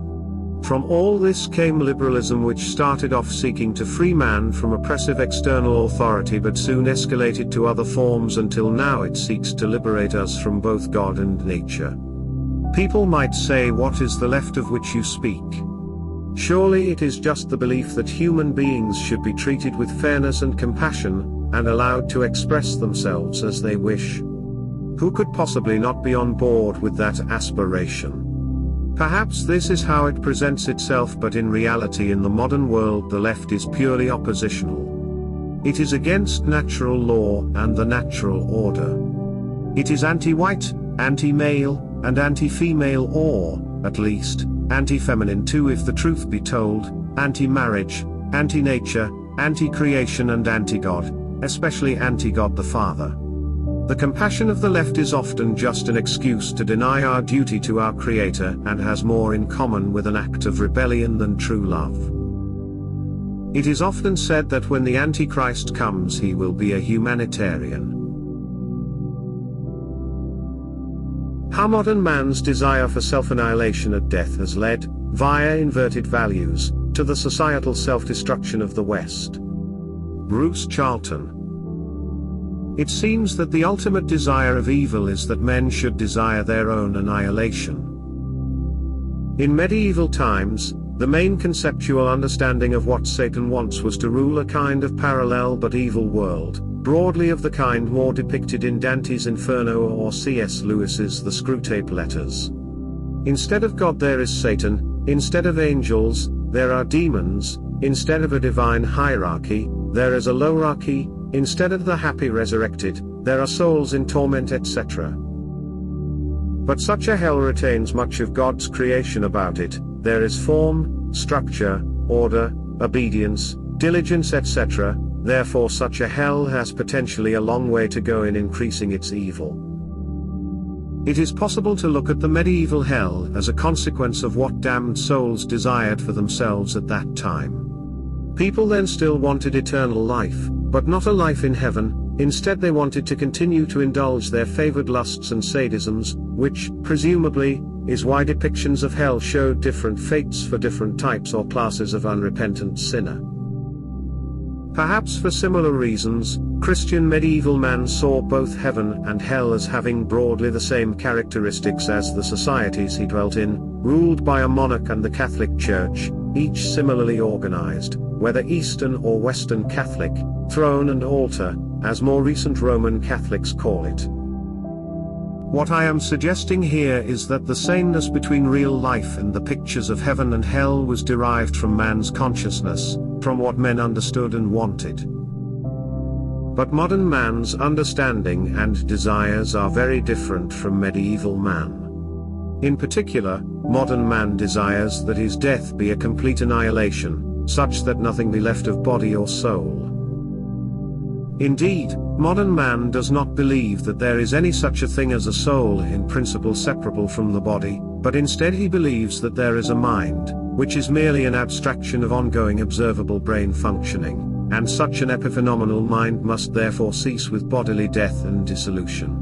From all this came liberalism, which started off seeking to free man from oppressive external authority but soon escalated to other forms until now it seeks to liberate us from both God and nature. People might say, what is the left of which you speak? Surely it is just the belief that human beings should be treated with fairness and compassion, and allowed to express themselves as they wish. Who could possibly not be on board with that aspiration? Perhaps this is how it presents itself, but in reality in the modern world the left is purely oppositional. It is against natural law and the natural order. It is anti-white, anti-male, and anti-female, or, at least, anti-feminine too if the truth be told, anti-marriage, anti-nature, anti-creation and anti-God, especially anti-God the Father. The compassion of the left is often just an excuse to deny our duty to our Creator and has more in common with an act of rebellion than true love. It is often said that when the Antichrist comes he will be a humanitarian. How modern man's desire for self-annihilation at death has led, via inverted values, to the societal self-destruction of the West. Bruce Charlton. It seems that the ultimate desire of evil is that men should desire their own annihilation. In medieval times, the main conceptual understanding of what Satan wants was to rule a kind of parallel but evil world, broadly of the kind more depicted in Dante's Inferno or C.S. Lewis's The Screwtape Letters. Instead of God there is Satan, instead of angels, there are demons, instead of a divine hierarchy, there is a lowerarchy, instead of the happy resurrected, there are souls in torment etc. But such a hell retains much of God's creation about it. There is form, structure, order, obedience, diligence etc. Therefore such a hell has potentially a long way to go in increasing its evil. It is possible to look at the medieval hell as a consequence of what damned souls desired for themselves at that time. People then still wanted eternal life, but not a life in heaven. Instead they wanted to continue to indulge their favored lusts and sadisms, which, presumably, is why depictions of hell showed different fates for different types or classes of unrepentant sinner. Perhaps for similar reasons, Christian medieval man saw both heaven and hell as having broadly the same characteristics as the societies he dwelt in, ruled by a monarch and the Catholic Church, each similarly organized, whether Eastern or Western Catholic, throne and altar, as more recent Roman Catholics call it. What I am suggesting here is that the sameness between real life and the pictures of heaven and hell was derived from man's consciousness, from what men understood and wanted. But modern man's understanding and desires are very different from medieval man. In particular, modern man desires that his death be a complete annihilation, such that nothing be left of body or soul. Indeed, modern man does not believe that there is any such a thing as a soul in principle separable from the body, but instead he believes that there is a mind, which is merely an abstraction of ongoing observable brain functioning, and such an epiphenomenal mind must therefore cease with bodily death and dissolution.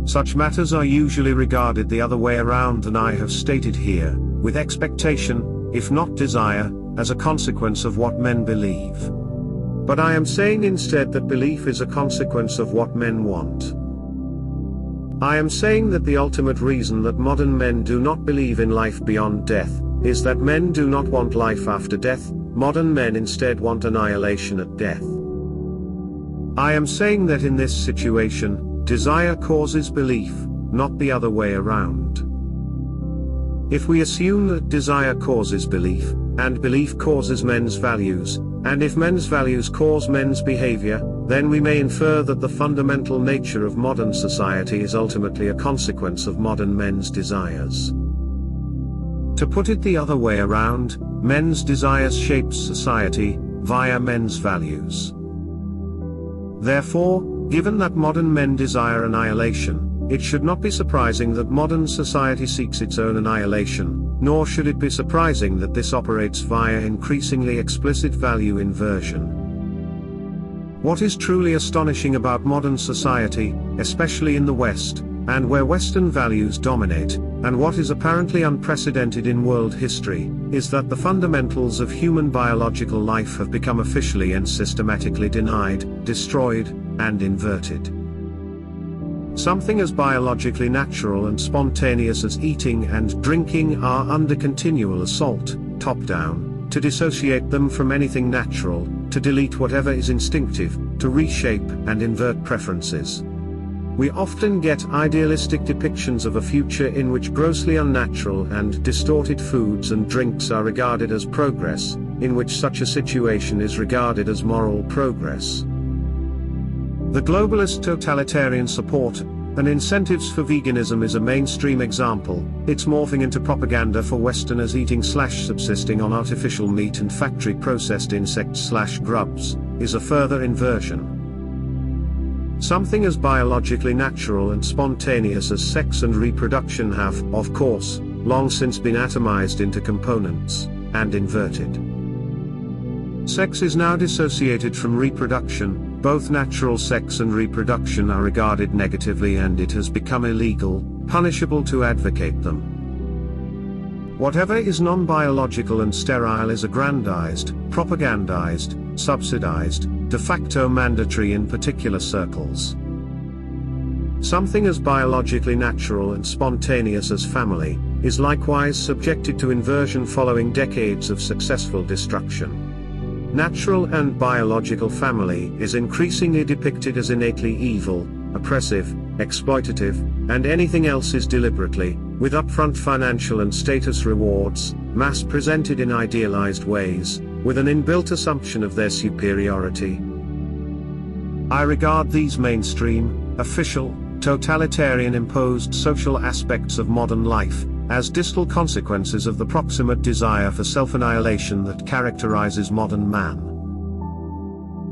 Such matters are usually regarded the other way around than I have stated here, with expectation, if not desire, as a consequence of what men believe. But I am saying instead that belief is a consequence of what men want. I am saying that the ultimate reason that modern men do not believe in life beyond death, is that men do not want life after death. Modern men instead want annihilation at death. I am saying that in this situation, desire causes belief, not the other way around. If we assume that desire causes belief, and belief causes men's values, and if men's values cause men's behavior, then we may infer that the fundamental nature of modern society is ultimately a consequence of modern men's desires. To put it the other way around, men's desires shape society, via men's values. Therefore, given that modern men desire annihilation, it should not be surprising that modern society seeks its own annihilation, nor should it be surprising that this operates via increasingly explicit value inversion. What is truly astonishing about modern society, especially in the West, and where Western values dominate, and what is apparently unprecedented in world history, is that the fundamentals of human biological life have become officially and systematically denied, destroyed, and inverted. Something as biologically natural and spontaneous as eating and drinking are under continual assault, top-down, to dissociate them from anything natural, to delete whatever is instinctive, to reshape and invert preferences. We often get idealistic depictions of a future in which grossly unnatural and distorted foods and drinks are regarded as progress, in which such a situation is regarded as moral progress. The globalist totalitarian support, and incentives for veganism is a mainstream example. It's morphing into propaganda for Westerners eating/subsisting on artificial meat and factory-processed insects/grubs, is a further inversion. Something as biologically natural and spontaneous as sex and reproduction have, of course, long since been atomized into components, and inverted. Sex is now dissociated from reproduction. Both natural sex and reproduction are regarded negatively, and it has become illegal, punishable to advocate them. Whatever is non-biological and sterile is aggrandized, propagandized, subsidized, de facto mandatory in particular circles. Something as biologically natural and spontaneous as family is likewise subjected to inversion following decades of successful destruction. Natural and biological family is increasingly depicted as innately evil, oppressive, exploitative, and anything else is deliberately, with upfront financial and status rewards, mass-presented in idealized ways, with an inbuilt assumption of their superiority. I regard these mainstream, official, totalitarian imposed social aspects of modern life as distal consequences of the proximate desire for self-annihilation that characterizes modern man.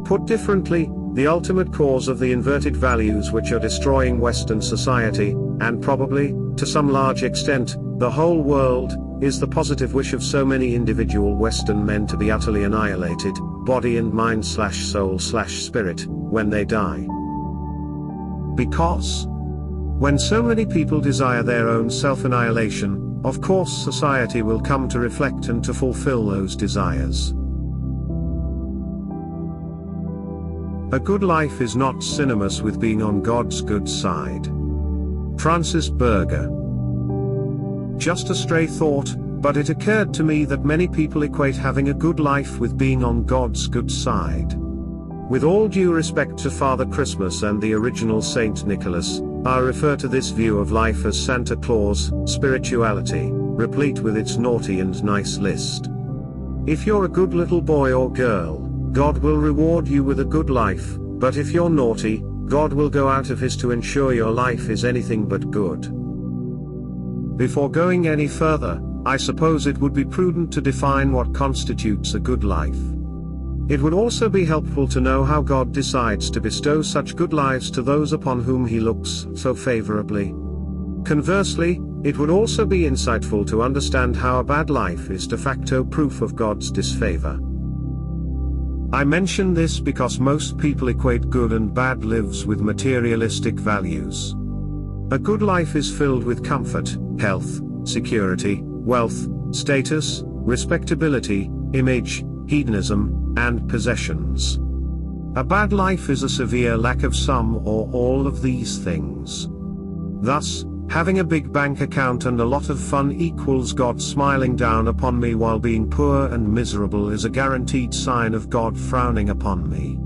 Put differently, the ultimate cause of the inverted values which are destroying Western society, and probably, to some large extent, the whole world, is the positive wish of so many individual Western men to be utterly annihilated, body and mind/soul/spirit, when they die. Because when so many people desire their own self-annihilation, of course society will come to reflect and to fulfill those desires. A good life is not synonymous with being on God's good side. Berger. Just a stray thought, but it occurred to me that many people equate having a good life with being on God's good side. With all due respect to Father Christmas and the original Saint Nicholas, I refer to this view of life as Santa Claus spirituality, replete with its naughty and nice list. If you're a good little boy or girl, God will reward you with a good life, but if you're naughty, God will go out of his to ensure your life is anything but good. Before going any further, I suppose it would be prudent to define what constitutes a good life. It would also be helpful to know how God decides to bestow such good lives to those upon whom he looks so favorably. Conversely, it would also be insightful to understand how a bad life is de facto proof of God's disfavor. I mention this because most people equate good and bad lives with materialistic values. A good life is filled with comfort, health, security, wealth, status, respectability, image, hedonism, and possessions. A bad life is a severe lack of some or all of these things. Thus, having a big bank account and a lot of fun equals God smiling down upon me, while being poor and miserable is a guaranteed sign of God frowning upon me.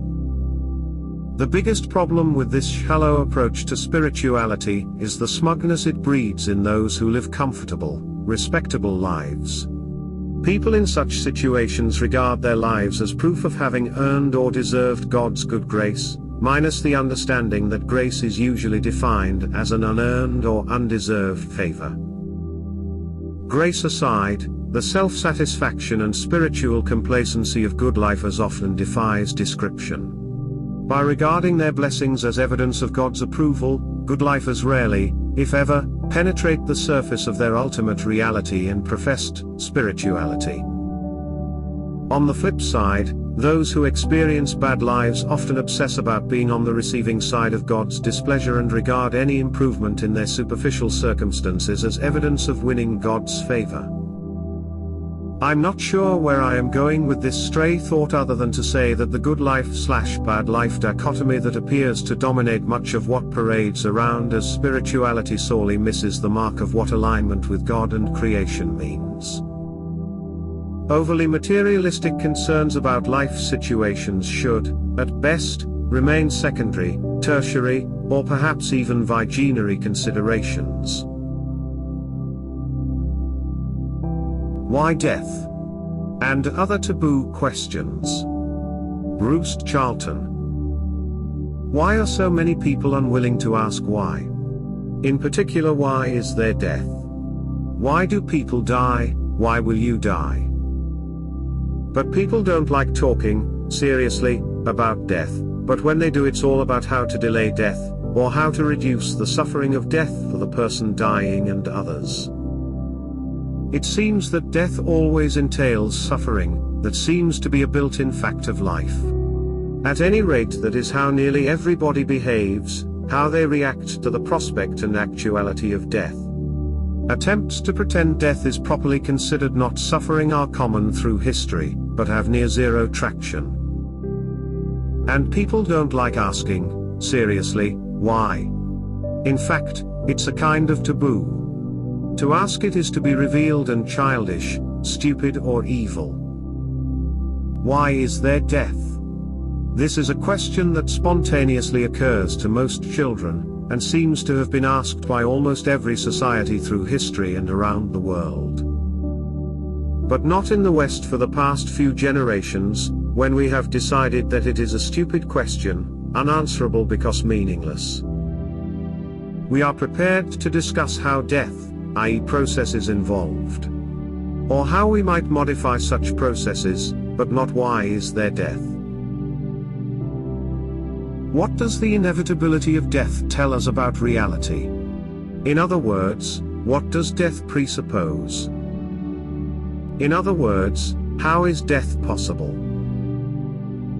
The biggest problem with this shallow approach to spirituality is the smugness it breeds in those who live comfortable, respectable lives. People in such situations regard their lives as proof of having earned or deserved God's good grace, minus the understanding that grace is usually defined as an unearned or undeserved favor. Grace aside, the self-satisfaction and spiritual complacency of good lifers often defies description. By regarding their blessings as evidence of God's approval, good lifers rarely, if ever, penetrate the surface of their ultimate reality and professed spirituality. On the flip side, those who experience bad lives often obsess about being on the receiving side of God's displeasure and regard any improvement in their superficial circumstances as evidence of winning God's favor. I'm not sure where I am going with this stray thought, other than to say that the good life/bad life dichotomy that appears to dominate much of what parades around as spirituality sorely misses the mark of what alignment with God and creation means. Overly materialistic concerns about life situations should, at best, remain secondary, tertiary, or perhaps even vigenary considerations. Why death? And other taboo questions. Charlton. Why are so many people unwilling to ask why? In particular, why is there death? Why do people die? Why will you die? But people don't like talking, seriously, about death, but when they do, it's all about how to delay death, or how to reduce the suffering of death for the person dying and others. It seems that death always entails suffering, that seems to be a built-in fact of life. At any rate, that is how nearly everybody behaves, how they react to the prospect and actuality of death. Attempts to pretend death is properly considered not suffering are common through history, but have near zero traction. And people don't like asking, seriously, why? In fact, it's a kind of taboo. To ask it is to be revealed and childish, stupid or evil. Why is there death? This is a question that spontaneously occurs to most children, and seems to have been asked by almost every society through history and around the world. But not in the West for the past few generations, when we have decided that it is a stupid question, unanswerable because meaningless. We are prepared to discuss how death, i.e. processes involved, or how we might modify such processes, but not why is there death. What does the inevitability of death tell us about reality? In other words, what does death presuppose? In other words, how is death possible?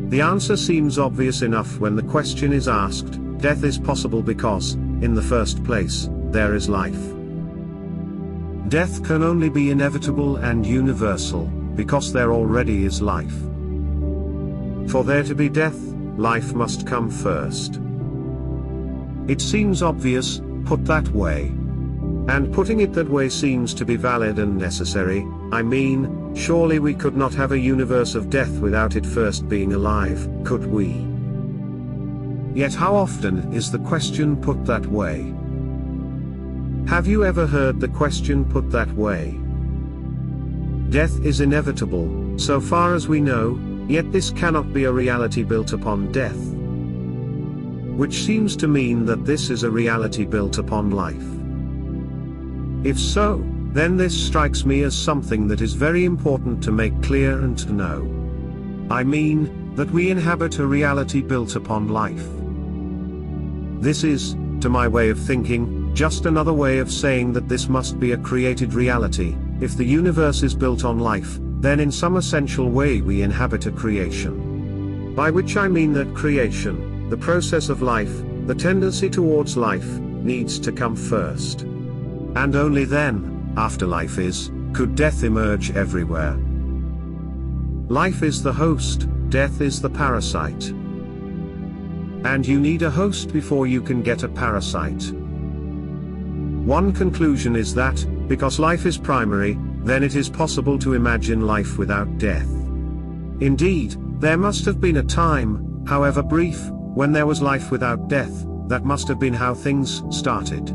The answer seems obvious enough when the question is asked. Death is possible because, in the first place, there is life. Death can only be inevitable and universal, because there already is life. For there to be death, life must come first. It seems obvious, put that way. And putting it that way seems to be valid and necessary. I mean, surely we could not have a universe of death without it first being alive, could we? Yet how often is the question put that way? Have you ever heard the question put that way? Death is inevitable, so far as we know, yet this cannot be a reality built upon death. Which seems to mean that this is a reality built upon life. If so, then this strikes me as something that is very important to make clear and to know. I mean, that we inhabit a reality built upon life. This is, to my way of thinking, just another way of saying that this must be a created reality. If the universe is built on life, then in some essential way we inhabit a creation. By which I mean that creation, the process of life, the tendency towards life, needs to come first. And only then, after life is, could death emerge everywhere. Life is the host, death is the parasite. And you need a host before you can get a parasite. One conclusion is that, because life is primary, then it is possible to imagine life without death. Indeed, there must have been a time, however brief, when there was life without death. That must have been how things started.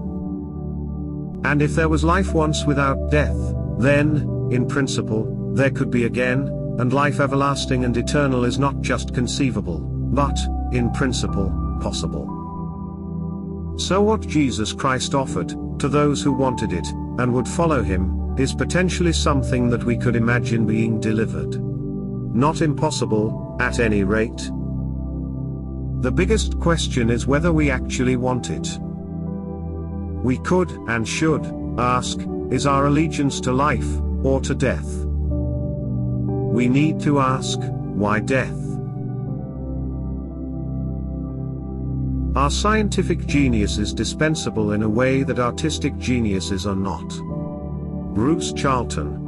And if there was life once without death, then, in principle, there could be again, and life everlasting and eternal is not just conceivable, but, in principle, possible. So what Jesus Christ offered, to those who wanted it, and would follow him, is potentially something that we could imagine being delivered. Not impossible, at any rate. The biggest question is whether we actually want it. We could, and should, ask, is our allegiance to life, or to death? We need to ask, why death? Are scientific geniuses dispensable in a way that artistic geniuses are not? Bruce Charlton.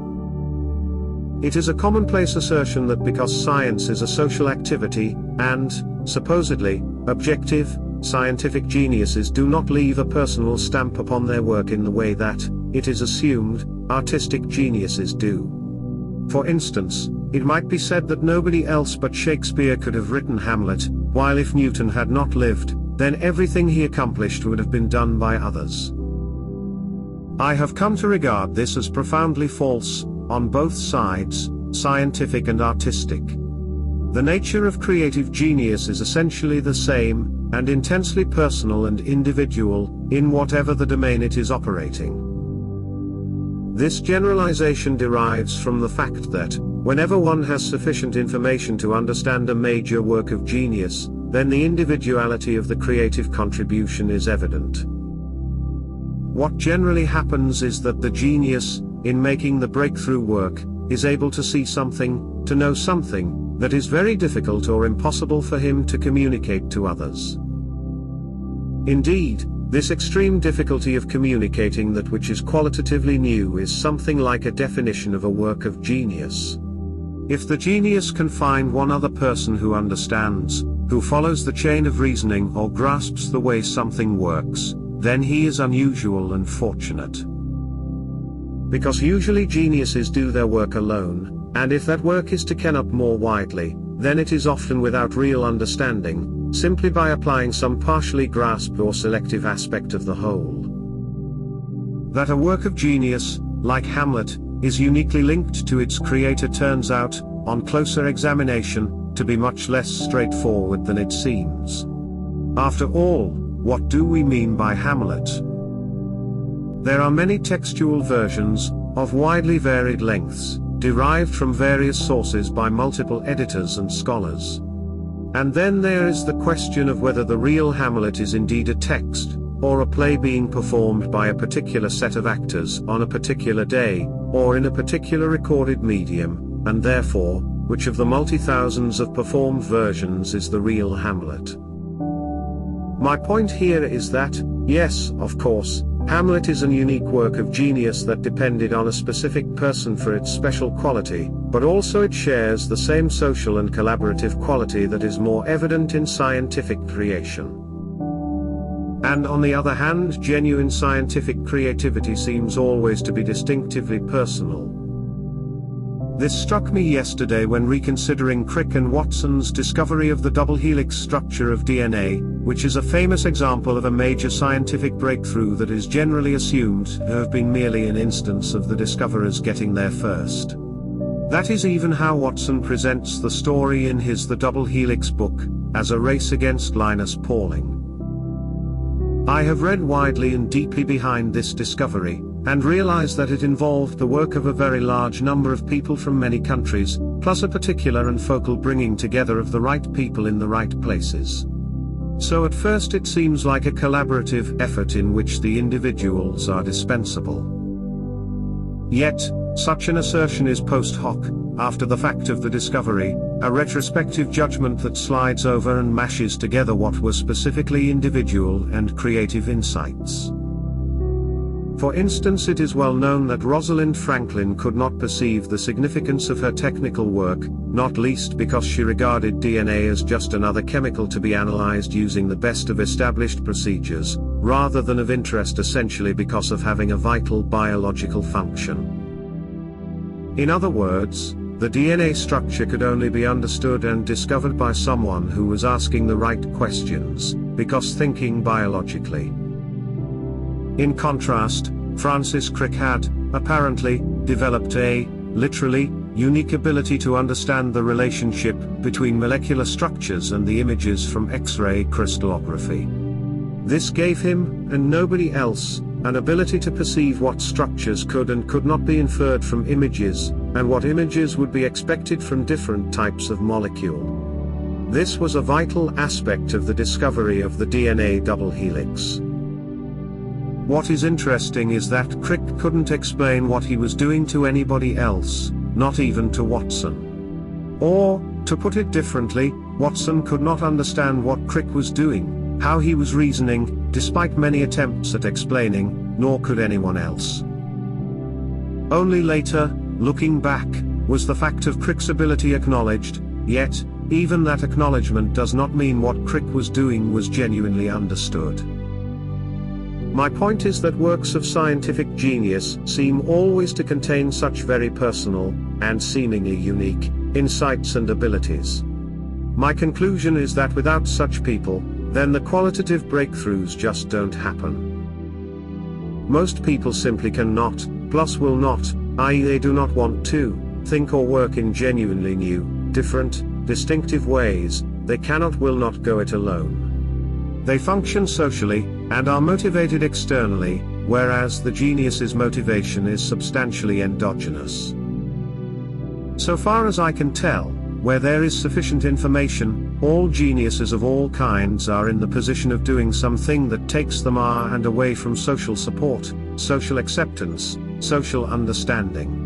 It is a commonplace assertion that because science is a social activity, and, supposedly, objective, scientific geniuses do not leave a personal stamp upon their work in the way that, it is assumed, artistic geniuses do. For instance, it might be said that nobody else but Shakespeare could have written Hamlet, while if Newton had not lived, then everything he accomplished would have been done by others. I have come to regard this as profoundly false, on both sides, scientific and artistic. The nature of creative genius is essentially the same, and intensely personal and individual, in whatever the domain it is operating. This generalization derives from the fact that, whenever one has sufficient information to understand a major work of genius, then the individuality of the creative contribution is evident. What generally happens is that the genius, in making the breakthrough work, is able to see something, to know something, that is very difficult or impossible for him to communicate to others. Indeed, this extreme difficulty of communicating that which is qualitatively new is something like a definition of a work of genius. If the genius can find one other person who understands, who follows the chain of reasoning or grasps the way something works, then he is unusual and fortunate. Because usually geniuses do their work alone, and if that work is to ken up more widely, then it is often without real understanding, simply by applying some partially grasped or selective aspect of the whole. That a work of genius, like Hamlet, is uniquely linked to its creator turns out, on closer examination, to be much less straightforward than it seems. After all, what do we mean by Hamlet? There are many textual versions, of widely varied lengths, derived from various sources by multiple editors and scholars. And then there is the question of whether the real Hamlet is indeed a text, or a play being performed by a particular set of actors on a particular day, or in a particular recorded medium, and therefore, which of the multi-thousands of performed versions is the real Hamlet. My point here is that, yes, of course, Hamlet is an unique work of genius that depended on a specific person for its special quality, but also it shares the same social and collaborative quality that is more evident in scientific creation. And on the other hand, genuine scientific creativity seems always to be distinctively personal. This struck me yesterday when reconsidering Crick and Watson's discovery of the double helix structure of DNA, which is a famous example of a major scientific breakthrough that is generally assumed to have been merely an instance of the discoverers getting there first. That is even how Watson presents the story in his The Double Helix book, as a race against Linus Pauling. I have read widely and deeply behind this discovery, and realized that it involved the work of a very large number of people from many countries, plus a particular and focal bringing together of the right people in the right places. So at first it seems like a collaborative effort in which the individuals are dispensable. Yet, such an assertion is post hoc, after the fact of the discovery, a retrospective judgment that slides over and mashes together what were specifically individual and creative insights. For instance, it is well known that Rosalind Franklin could not perceive the significance of her technical work, not least because she regarded DNA as just another chemical to be analyzed using the best of established procedures, rather than of interest essentially because of having a vital biological function. In other words, the DNA structure could only be understood and discovered by someone who was asking the right questions, because thinking biologically. In contrast, Francis Crick had, apparently, developed a, literally, unique ability to understand the relationship between molecular structures and the images from X-ray crystallography. This gave him, and nobody else, an ability to perceive what structures could and could not be inferred from images, and what images would be expected from different types of molecule. This was a vital aspect of the discovery of the DNA double helix. What is interesting is that Crick couldn't explain what he was doing to anybody else, not even to Watson. Or, to put it differently, Watson could not understand what Crick was doing, how he was reasoning, despite many attempts at explaining, nor could anyone else. Only later, looking back, was the fact of Crick's ability acknowledged, yet, even that acknowledgement does not mean what Crick was doing was genuinely understood. My point is that works of scientific genius seem always to contain such very personal, and seemingly unique, insights and abilities. My conclusion is that without such people, then the qualitative breakthroughs just don't happen. Most people simply cannot, plus will not, i.e. they do not want to, think or work in genuinely new, different, distinctive ways, they will not go it alone. They function socially, and are motivated externally, whereas the genius's motivation is substantially endogenous. So far as I can tell, where there is sufficient information, all geniuses of all kinds are in the position of doing something that takes them and away from social support, social acceptance, social understanding.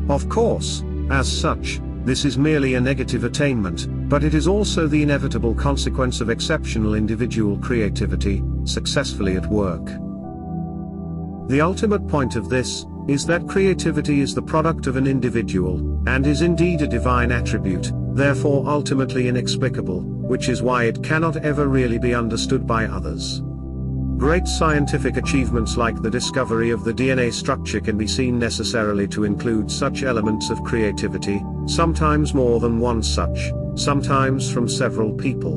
Of course, as such, this is merely a negative attainment, but it is also the inevitable consequence of exceptional individual creativity, successfully at work. The ultimate point of this is that creativity is the product of an individual, and is indeed a divine attribute, therefore ultimately inexplicable, which is why it cannot ever really be understood by others. Great scientific achievements like the discovery of the DNA structure can be seen necessarily to include such elements of creativity, sometimes more than one such, sometimes from several people.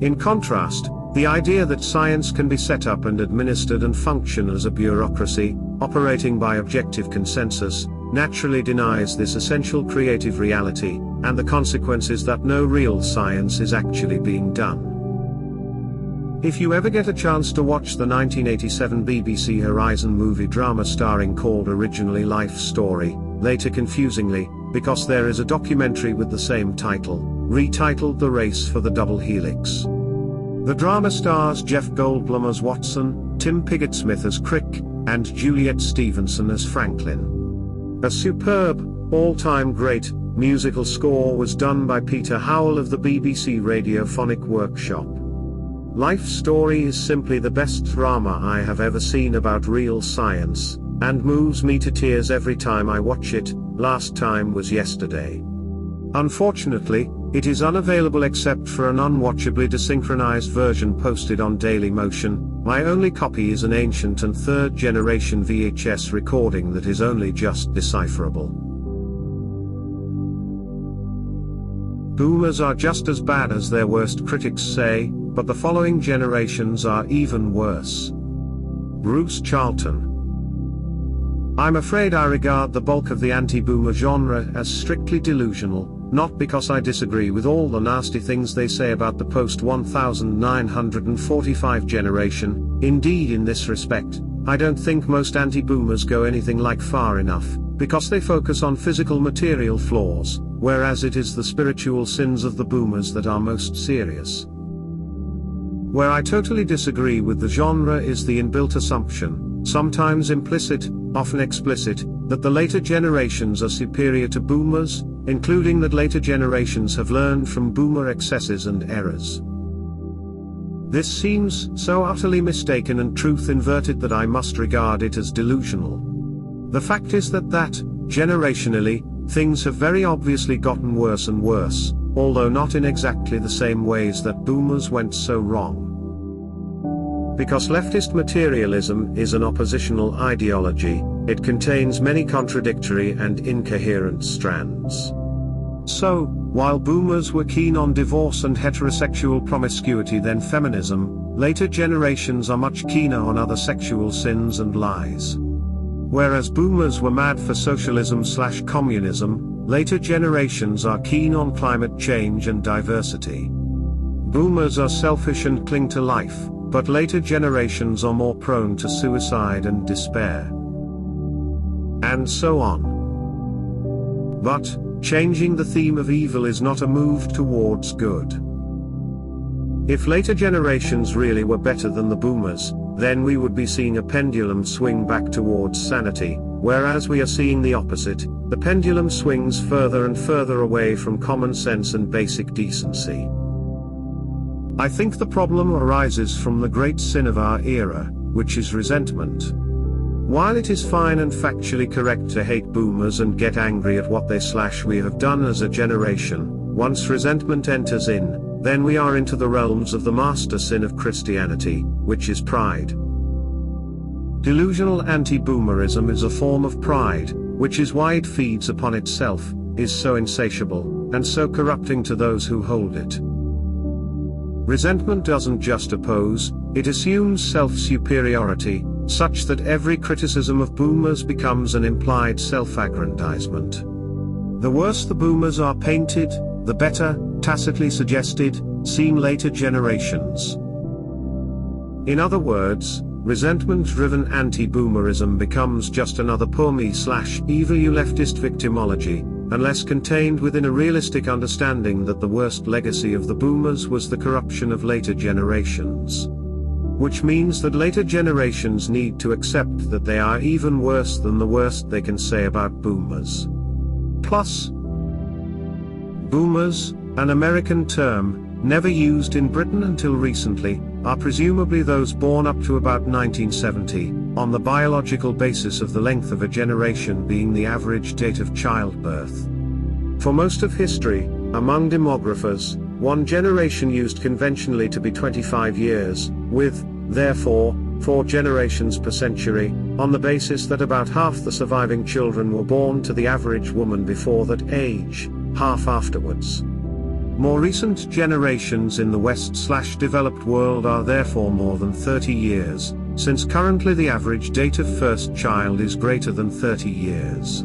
In contrast, the idea that science can be set up and administered and function as a bureaucracy, operating by objective consensus, naturally denies this essential creative reality, and the consequence is that no real science is actually being done. If you ever get a chance to watch the 1987 BBC Horizon movie drama starring called originally Life Story, later confusingly, because there is a documentary with the same title, retitled The Race for the Double Helix. The drama stars Jeff Goldblum as Watson, Tim Pigott-Smith as Crick, and Juliet Stevenson as Franklin. A superb, all-time great, musical score was done by Peter Howell of the BBC Radiophonic Workshop. Life Story is simply the best drama I have ever seen about real science, and moves me to tears every time I watch it. Last time was yesterday. Unfortunately, it is unavailable except for an unwatchably desynchronized version posted on Dailymotion. My only copy is an ancient and third-generation VHS recording that is only just decipherable. Boomers are just as bad as their worst critics say, but the following generations are even worse. Bruce Charlton. I'm afraid I regard the bulk of the anti-boomer genre as strictly delusional, not because I disagree with all the nasty things they say about the post-1945 generation. Indeed, in this respect, I don't think most anti-boomers go anything like far enough, because they focus on physical material flaws, whereas it is the spiritual sins of the boomers that are most serious. Where I totally disagree with the genre is the inbuilt assumption, sometimes implicit, often explicit, that the later generations are superior to boomers, including that later generations have learned from boomer excesses and errors. This seems so utterly mistaken and truth-inverted that I must regard it as delusional. The fact is that generationally, things have very obviously gotten worse and worse, although not in exactly the same ways that boomers went so wrong. Because leftist materialism is an oppositional ideology, it contains many contradictory and incoherent strands. So, while boomers were keen on divorce and heterosexual promiscuity then feminism, later generations are much keener on other sexual sins and lies. Whereas boomers were mad for socialism/communism, later generations are keen on climate change and diversity. Boomers are selfish and cling to life, but later generations are more prone to suicide and despair. And so on. But, changing the theme of evil is not a move towards good. If later generations really were better than the boomers, then we would be seeing a pendulum swing back towards sanity, whereas we are seeing the opposite. The pendulum swings further and further away from common sense and basic decency. I think the problem arises from the great sin of our era, which is resentment. While it is fine and factually correct to hate boomers and get angry at what we have done as a generation, once resentment enters in, then we are into the realms of the master sin of Christianity, which is pride. Delusional anti-boomerism is a form of pride, which is why it feeds upon itself, is so insatiable, and so corrupting to those who hold it. Resentment doesn't just oppose, it assumes self-superiority, such that every criticism of boomers becomes an implied self-aggrandizement. The worse the boomers are painted, the better, tacitly suggested, seem later generations. In other words, resentment-driven anti-boomerism becomes just another poor me/evil leftist victimology, unless contained within a realistic understanding that the worst legacy of the boomers was the corruption of later generations. Which means that later generations need to accept that they are even worse than the worst they can say about boomers. Plus, boomers, an American term, never used in Britain until recently, are presumably those born up to about 1970, on the biological basis of the length of a generation being the average date of childbirth. For most of history, among demographers, one generation used conventionally to be 25 years, with, therefore, 4 generations per century, on the basis that about half the surviving children were born to the average woman before that age, half afterwards. More recent generations in the West/developed world are therefore more than 30 years, since currently the average date of first child is greater than 30 years.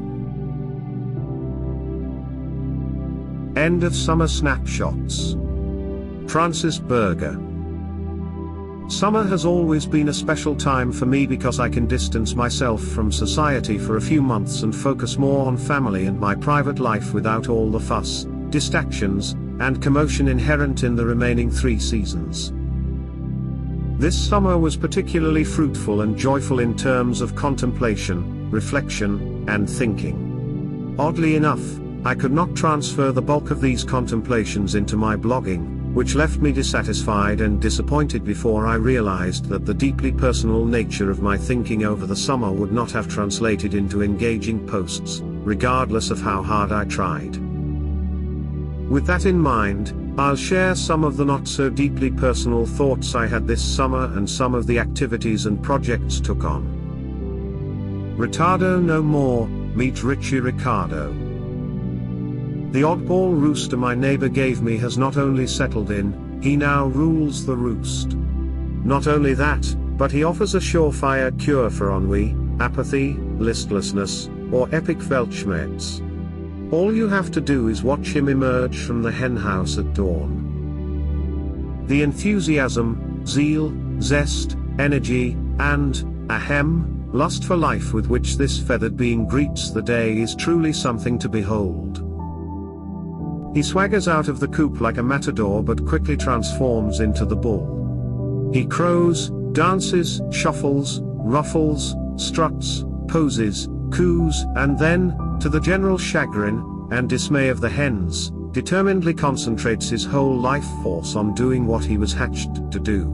End of Summer Snapshots. Francis Berger. Summer has always been a special time for me because I can distance myself from society for a few months and focus more on family and my private life without all the fuss, distractions, and commotion inherent in the remaining 3 seasons. This summer was particularly fruitful and joyful in terms of contemplation, reflection, and thinking. Oddly enough, I could not transfer the bulk of these contemplations into my blogging, which left me dissatisfied and disappointed before I realized that the deeply personal nature of my thinking over the summer would not have translated into engaging posts, regardless of how hard I tried. With that in mind, I'll share some of the not so deeply personal thoughts I had this summer and some of the activities and projects took on. Retardo no more, meet Richie Ricardo. The oddball rooster my neighbor gave me has not only settled in, he now rules the roost. Not only that, but he offers a surefire cure for ennui, apathy, listlessness, or epic Weltschmerz. All you have to do is watch him emerge from the henhouse at dawn. The enthusiasm, zeal, zest, energy, and, lust for life with which this feathered being greets the day is truly something to behold. He swaggers out of the coop like a matador but quickly transforms into the bull. He crows, dances, shuffles, ruffles, struts, poses, coos, and then, to the general chagrin and dismay of the hens, determinedly concentrates his whole life force on doing what he was hatched to do.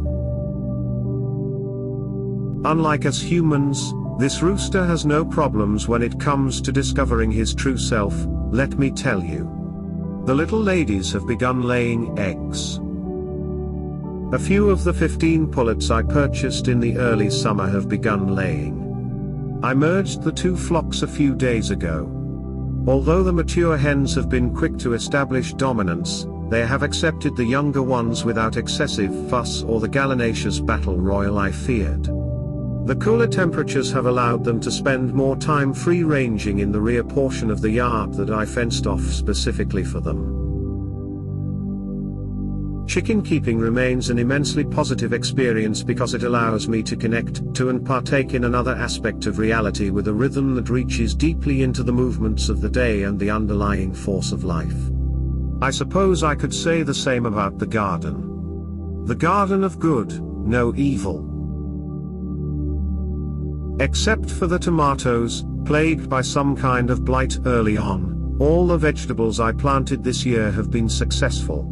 Unlike us humans, this rooster has no problems when it comes to discovering his true self, let me tell you. The little ladies have begun laying eggs. A few of the 15 pullets I purchased in the early summer have begun laying. I merged the 2 flocks a few days ago. Although the mature hens have been quick to establish dominance, they have accepted the younger ones without excessive fuss or the gallinaceous battle royal I feared. The cooler temperatures have allowed them to spend more time free-ranging in the rear portion of the yard that I fenced off specifically for them. Chicken keeping remains an immensely positive experience because it allows me to connect to and partake in another aspect of reality with a rhythm that reaches deeply into the movements of the day and the underlying force of life. I suppose I could say the same about the garden. The garden of good, no evil. Except for the tomatoes, plagued by some kind of blight early on, all the vegetables I planted this year have been successful.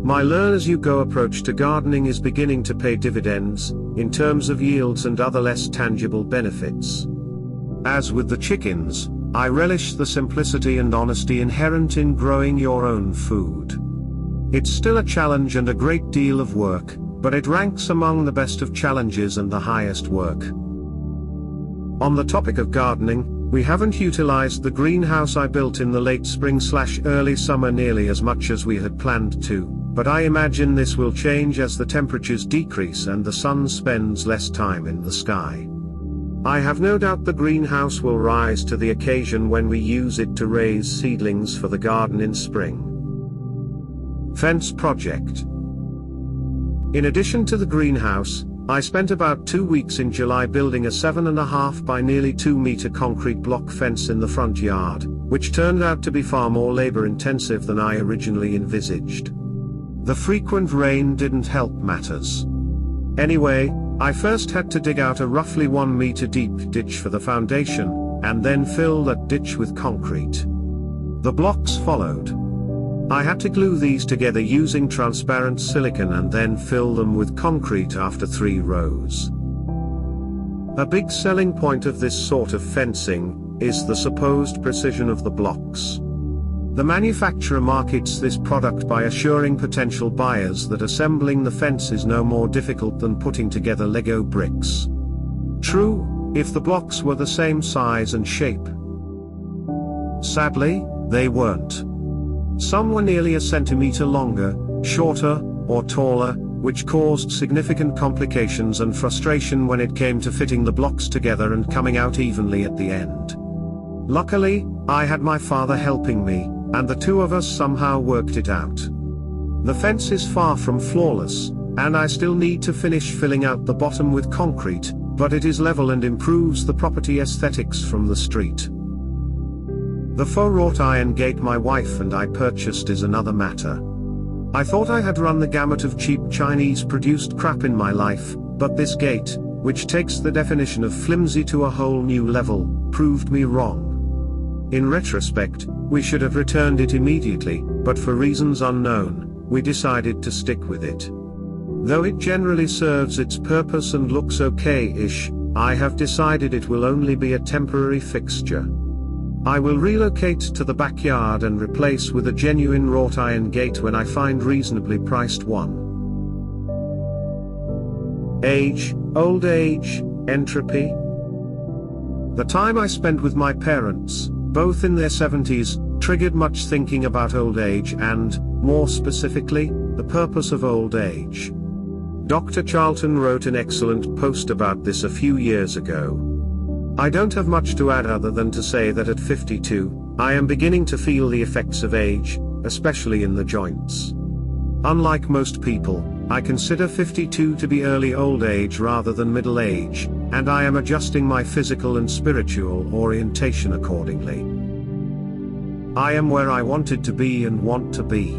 My learn-as-you-go approach to gardening is beginning to pay dividends, in terms of yields and other less tangible benefits. As with the chickens, I relish the simplicity and honesty inherent in growing your own food. It's still a challenge and a great deal of work, but it ranks among the best of challenges and the highest work. On the topic of gardening, we haven't utilized the greenhouse I built in the late spring/early summer nearly as much as we had planned to, but I imagine this will change as the temperatures decrease and the sun spends less time in the sky. I have no doubt the greenhouse will rise to the occasion when we use it to raise seedlings for the garden in spring. Fence project. In addition to the greenhouse, I spent about 2 weeks in July building a 7.5 by nearly 2 meter concrete block fence in the front yard, which turned out to be far more labor-intensive than I originally envisaged. The frequent rain didn't help matters. Anyway, I first had to dig out a roughly 1 meter deep ditch for the foundation, and then fill that ditch with concrete. The blocks followed. I had to glue these together using transparent silicone and then fill them with concrete after 3 rows. A big selling point of this sort of fencing is the supposed precision of the blocks. The manufacturer markets this product by assuring potential buyers that assembling the fence is no more difficult than putting together Lego bricks. True, if the blocks were the same size and shape. Sadly, they weren't. Some were nearly a centimeter longer, shorter, or taller, which caused significant complications and frustration when it came to fitting the blocks together and coming out evenly at the end. Luckily, I had my father helping me, and the two of us somehow worked it out. The fence is far from flawless, and I still need to finish filling out the bottom with concrete, but it is level and improves the property aesthetics from the street. The faux wrought iron gate my wife and I purchased is another matter. I thought I had run the gamut of cheap Chinese-produced crap in my life, but this gate, which takes the definition of flimsy to a whole new level, proved me wrong. In retrospect, we should have returned it immediately, but for reasons unknown, we decided to stick with it. Though it generally serves its purpose and looks okay-ish, I have decided it will only be a temporary fixture. I will relocate to the backyard and replace with a genuine wrought iron gate when I find reasonably priced one. Age, old age, entropy. The time I spent with my parents, both in their 70s, triggered much thinking about old age and, more specifically, the purpose of old age. Dr. Charlton wrote an excellent post about this a few years ago. I don't have much to add other than to say that at 52, I am beginning to feel the effects of age, especially in the joints. Unlike most people, I consider 52 to be early old age rather than middle age, and I am adjusting my physical and spiritual orientation accordingly. I am where I wanted to be and want to be.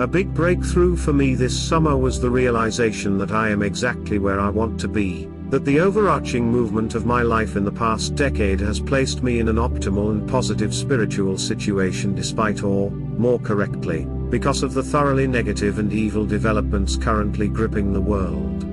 A big breakthrough for me this summer was the realization that I am exactly where I want to be. That the overarching movement of my life in the past decade has placed me in an optimal and positive spiritual situation despite or, more correctly, because of the thoroughly negative and evil developments currently gripping the world.